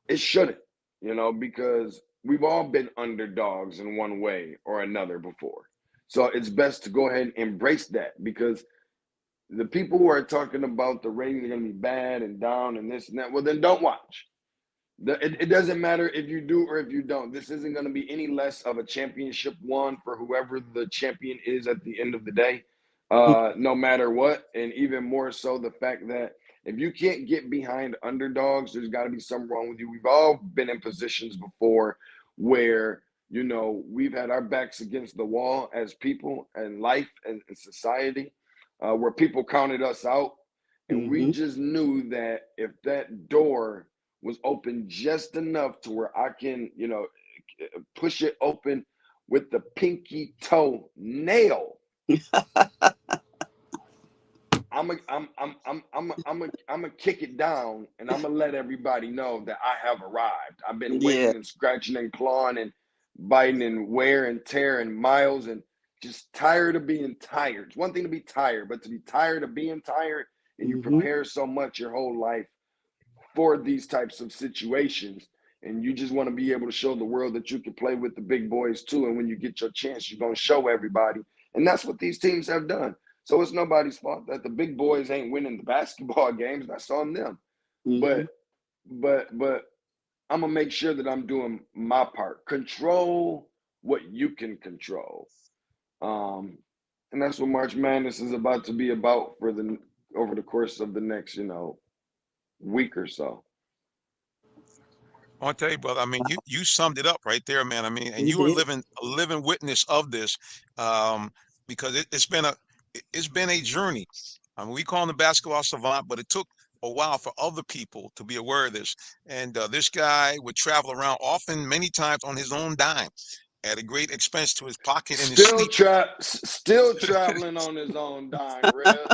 it shouldn't, because we've all been underdogs in one way or another before. So it's best to go ahead and embrace that, because the people who are talking about the ratings are going to be bad and down and this and that, well, then don't watch. It doesn't matter if you do or if you don't. This isn't going to be any less of a championship won for whoever the champion is at the end of the day, no matter what. And even more so, the fact that if you can't get behind underdogs, there's got to be something wrong with you. We've all been in positions before where, you know, we've had our backs against the wall as people and life and society, where people counted us out. And we just knew that if that door was open just enough to where I can, you know, push it open with the pinky toe nail, I'm gonna kick it down, and I'm gonna let everybody know that I have arrived. I've been waiting and scratching and clawing and biting and wear and tear and miles and just tired of being tired. It's one thing to be tired, but to be tired of being tired, and you prepare so much your whole life for these types of situations, and you just want to be able to show the world that you can play with the big boys too. And when you get your chance, you're going to show everybody. And that's what these teams have done. So it's nobody's fault that the big boys ain't winning the basketball games. That's on them. But I'm gonna make sure that I'm doing my part. Control what you can control. And that's what March Madness is about to be about for over the course of the next, you know, week or so. I'll tell you, brother. I mean, you summed it up right there, man. I mean, and you were a living witness of this, because it's been a journey. I mean, we call him the basketball savant, but it took a while for other people to be aware of this. And this guy would travel around often, many times on his own dime, at a great expense to his pocket and his sleep. Still traveling on his own dime, Rev.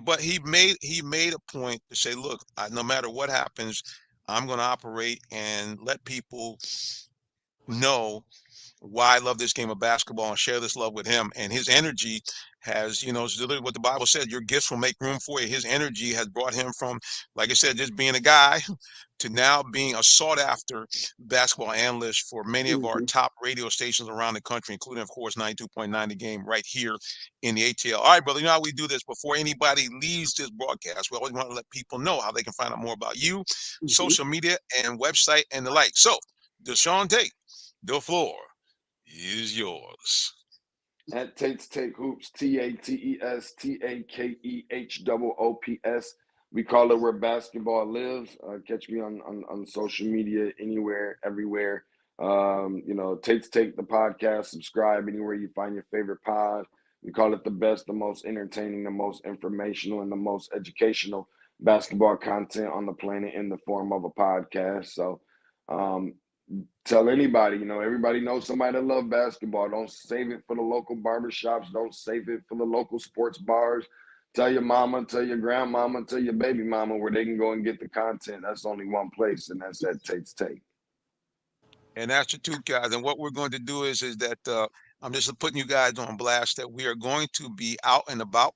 But he made a point to say, look, no matter what happens, I'm going to operate and let people know why I love this game of basketball and share this love with him. And his energy has, you know, it's literally what the Bible said, your gifts will make room for you. His energy has brought him from, like I said, just being a guy to now being a sought after basketball analyst for many of our top radio stations around the country, including, of course, 92.9 The Game right here in the ATL. All right, brother, you know how we do this. Before anybody leaves this broadcast, we always want to let people know how they can find out more about you, social media and website and the like. So, Deshaun Tate, the floor is yours. At Tate's Take Hoops, TATES TAKEHOOPS. We call it where basketball lives. Catch me on social media, anywhere, everywhere. You know, Tate's Take the podcast. Subscribe anywhere you find your favorite pod. We call it the best, the most entertaining, the most informational, and the most educational basketball content on the planet in the form of a podcast. So, tell anybody, you know, everybody knows somebody that loves basketball. Don't save it for the local barbershops. Don't save it for the local sports bars. Tell your mama, tell your grandmama, tell your baby mama where they can go and get the content. That's only one place, and that's at Tate's Take. And that's the two guys. And what we're going to do is that I'm just putting you guys on blast that we are going to be out and about,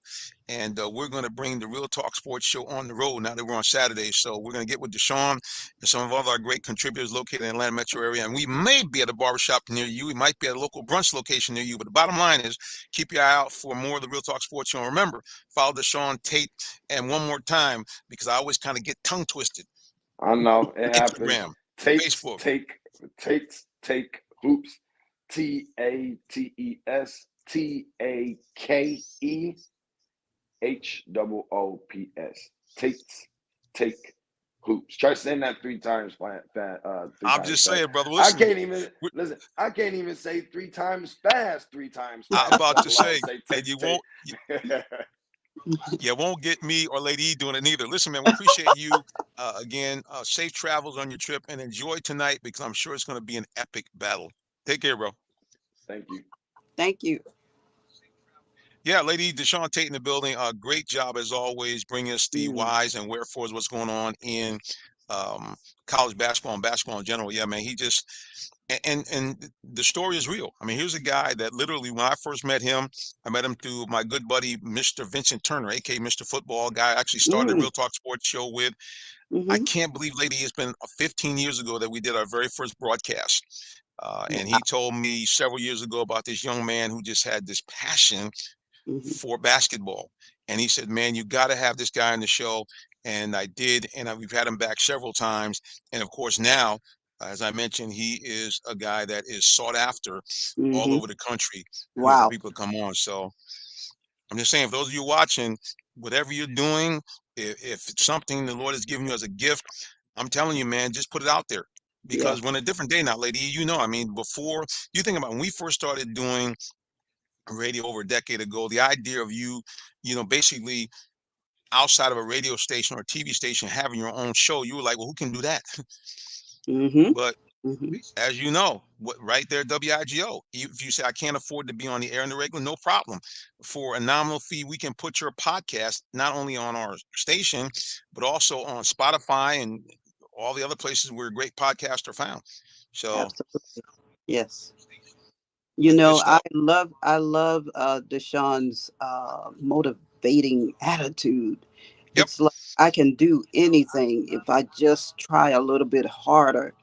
and we're going to bring the Real Talk Sports Show on the road now that we're on Saturday. So we're going to get with Deshaun and some of our great contributors located in the Atlanta metro area, and we may be at a barbershop near you. We might be at a local brunch location near you. But the bottom line is, keep your eye out for more of the Real Talk Sports Show. And remember, follow Deshaun Tate. And one more time, because I always kind of get tongue twisted. I know it happens. Instagram, Facebook, Tate's Take Hoops. TATES TAKEHOOPS. Tate's Take Hoops. Try saying that 3 times. I'm just saying, brother. Listen, I can't even say 3 times fast. 3 times fast. I'm about to say, and you won't. You won't get me or Lady E doing it neither. Listen, man, we appreciate you. Again, safe travels on your trip and enjoy tonight, because I'm sure it's going to be an epic battle. Take care, bro. Thank you. Thank you. Yeah, Lady Deshaun Tate in the building. Great job as always, bringing us the whys and wherefores, what's going on in college basketball and basketball in general. Yeah, man, he just and the story is real. I mean, here's a guy that literally, when I first met him, I met him through my good buddy, Mr. Vincent Turner, aka Mr. Football guy. I actually started the Real Talk Sports Show with. I can't believe, Lady, it's been 15 years ago that we did our very first broadcast. And he told me several years ago about this young man who just had this passion Mhm. for basketball. And he said, "Man, you got to have this guy on the show." And I did, and we've had him back several times. And of course, now, as I mentioned, he is a guy that is sought after all Mhm. over the country, for Wow. people to come on. So I'm just saying, for those of you watching, whatever you're doing, if it's something the Lord has given you as a gift, I'm telling you, man, just put it out there. Yeah. Because when a different day now, lady, I mean, before you think about when we first started doing radio over a decade ago, the idea of you, basically outside of a radio station or a TV station having your own show, you were like, well, who can do that? Mhm. But Mhm. as you know, what right there, WIGO. If you say I can't afford to be on the air in the regular, no problem. For a nominal fee, we can put your podcast not only on our station, but also on Spotify and all the other places where great podcasts are found. So Absolutely. Yes. it's good I stuff. love Deshaun's motivating attitude. Yep. It's like I can do anything if I just try a little bit harder.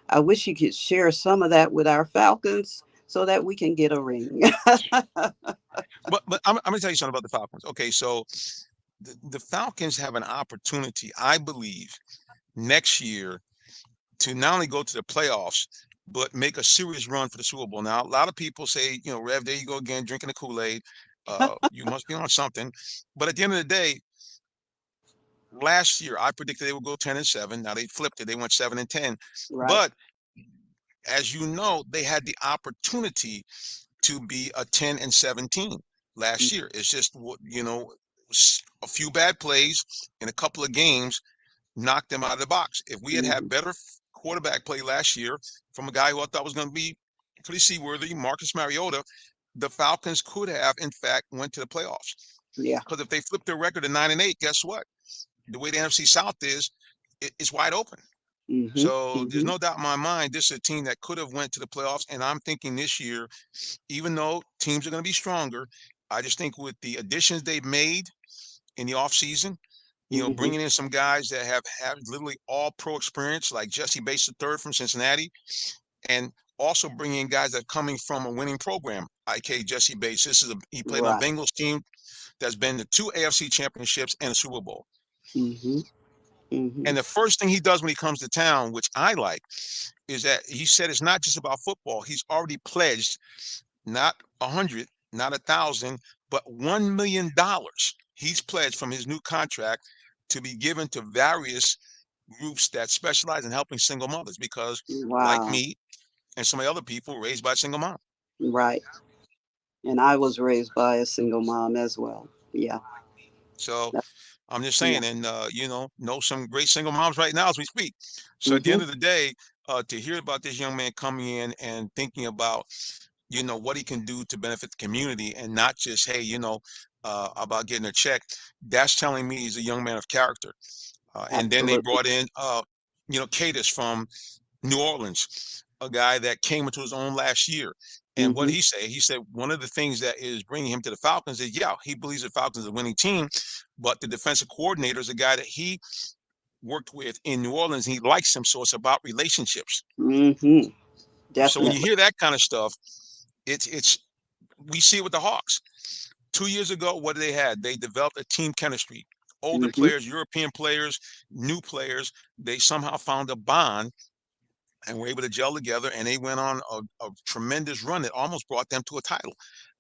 I wish you could share some of that with our Falcons so that we can get a ring. But I'm gonna tell you something about the Falcons. Okay, so the Falcons have an opportunity, I believe, next year to not only go to the playoffs, but make a serious run for the Super Bowl. Now, a lot of people say, Rev, there you go again, drinking the Kool-Aid. You must be on something. But at the end of the day, last year I predicted they would go 10-7. Now they flipped it; they went 7-10. Right. But as you know, they had the opportunity to be a 10-17 last year. It's just a few bad plays in a couple of games knocked them out of the box. If we had Mm-hmm. had better quarterback play last year from a guy who I thought was going to be pretty seaworthy, Marcus Mariota, the Falcons could have, in fact, went to the playoffs. Yeah. Because if they flip their record to 9-8, guess what? The way the NFC South is, it's wide open. Mm-hmm. So there's Mm-hmm. no doubt in my mind this is a team that could have went to the playoffs. And I'm thinking this year, even though teams are going to be stronger, I just think with the additions they've made in the offseason, Mm-hmm. bringing in some guys that have literally all pro experience, like Jesse Bates III from Cincinnati, and also bringing in guys that are coming from a winning program. IK Jesse Bates. He played on a Right. Bengals team that's been to 2 AFC championships and a Super Bowl. Mm-hmm. Mm-hmm. And the first thing he does when he comes to town, which I like, is that he said it's not just about football. He's already pledged not 100, not 1,000, but $1 million. He's pledged from his new contract to be given to various groups that specialize in helping single mothers because, like Wow. me and some of the other people, raised by a single mom. Right. And I was raised by a single mom as well. Yeah. So That- I'm just Yeah. saying, and know some great single moms right now as we speak. So at the Mm-hmm. end of the day, to hear about this young man coming in and thinking about, what he can do to benefit the community and not just, hey, about getting a check, that's telling me he's a young man of character. And then they Absolutely. brought in, Cadis from New Orleans, a guy that came into his own last year. And what Mm-hmm. he said, one of the things that is bringing him to the Falcons is, yeah, he believes the Falcons are a winning team, but the defensive coordinator is a guy that he worked with in New Orleans. And he likes him, so it's about relationships. Mm-hmm. So when you Definitely. hear that kind of stuff, it's we see it with the Hawks. 2 years ago, what they had? They developed a team chemistry. Older Mm-hmm. players, European players, new players, they somehow found a bond and were able to gel together, and they went on a tremendous run that almost brought them to a title.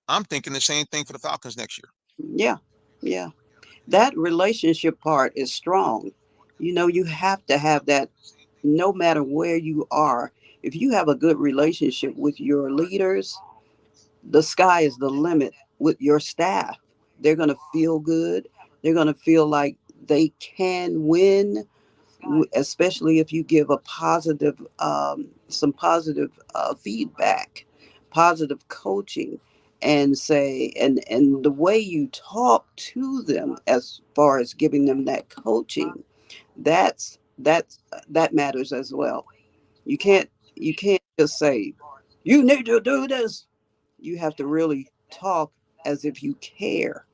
I'm thinking the same thing for the Falcons next year. Yeah. Yeah. That relationship part is strong. You have to have that no matter where you are. If you have a good relationship with your leaders, the sky is the limit with your staff. They're going to feel good. They're going to feel like they can win, especially if you give a positive, some positive feedback, positive coaching, and say, and the way you talk to them as far as giving them that coaching, that matters as well. You can't just say you need to do this. You have to really talk as if you care.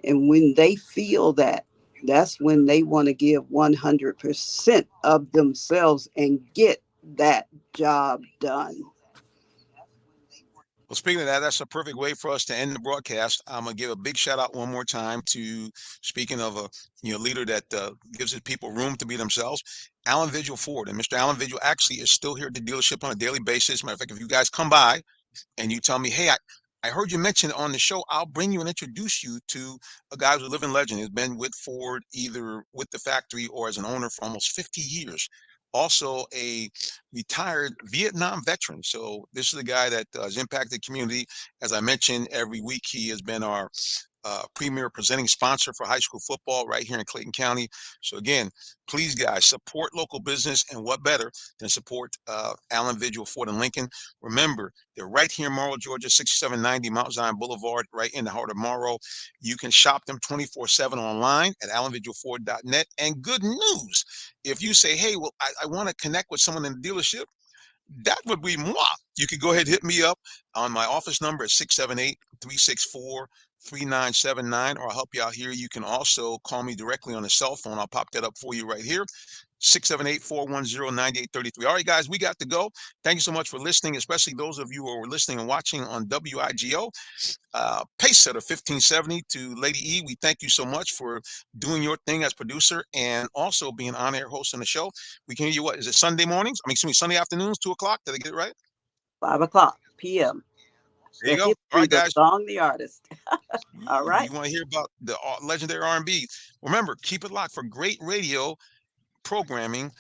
And when they feel that, that's when they want to give 100% of themselves and get that job done. Well, speaking of that, that's a perfect way for us to end the broadcast. I'm gonna give a big shout out one more time to, speaking of a leader that gives his people room to be themselves, Alan Vigil Ford. And Mr. Alan Vigil actually is still here at the dealership on a daily basis. Matter of fact, if you guys come by and you tell me, hey, I heard you mention it on the show, I'll bring you and introduce you to a guy who's a living legend. He's been with Ford either with the factory or as an owner for almost 50 years. Also a retired Vietnam veteran. So this is a guy that has impacted the community. As I mentioned, every week he has been our premier presenting sponsor for high school football right here in Clayton County. So again, please guys, support local business, and what better than support Alan Vigil Ford and Lincoln. Remember, they're right here in Morrow, Georgia, 6790 Mount Zion Boulevard, right in the heart of Morrow. You can shop them 24/7 online at alanvigilford.net. And good news, if you say, hey, well, I want to connect with someone in the dealership, that would be moi. You can go ahead and hit me up on my office number at 678-364-3979, or I'll help you out here. You can also call me directly on the cell phone. I'll pop that up for you right here. 678-410-9833. All right, guys, we got to go. Thank you so much for listening, especially those of you who are listening and watching on WIGO. Pace setter 1570 to Lady E. We thank you so much for doing your thing as producer and also being on-air host on the show. We can hear you, what is it, Sunday mornings? I mean, excuse me, Sunday afternoons, 2 o'clock. Did I get it right? 5:00 p.m. There you go. History, All right, the guys. song, the artist. All right. You want to hear about the legendary R&B? Remember, keep it locked for great radio programming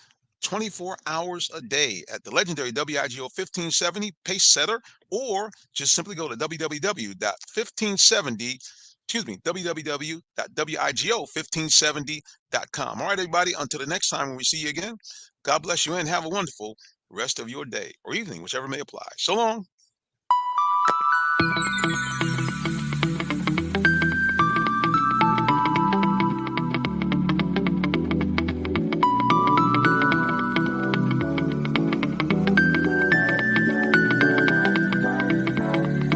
24 hours a day at the legendary WIGO 1570 Pace Setter, or just simply go to www.WIGO1570.com. All right, everybody, until the next time when we see you again, God bless you and have a wonderful rest of your day or evening, whichever may apply. So long.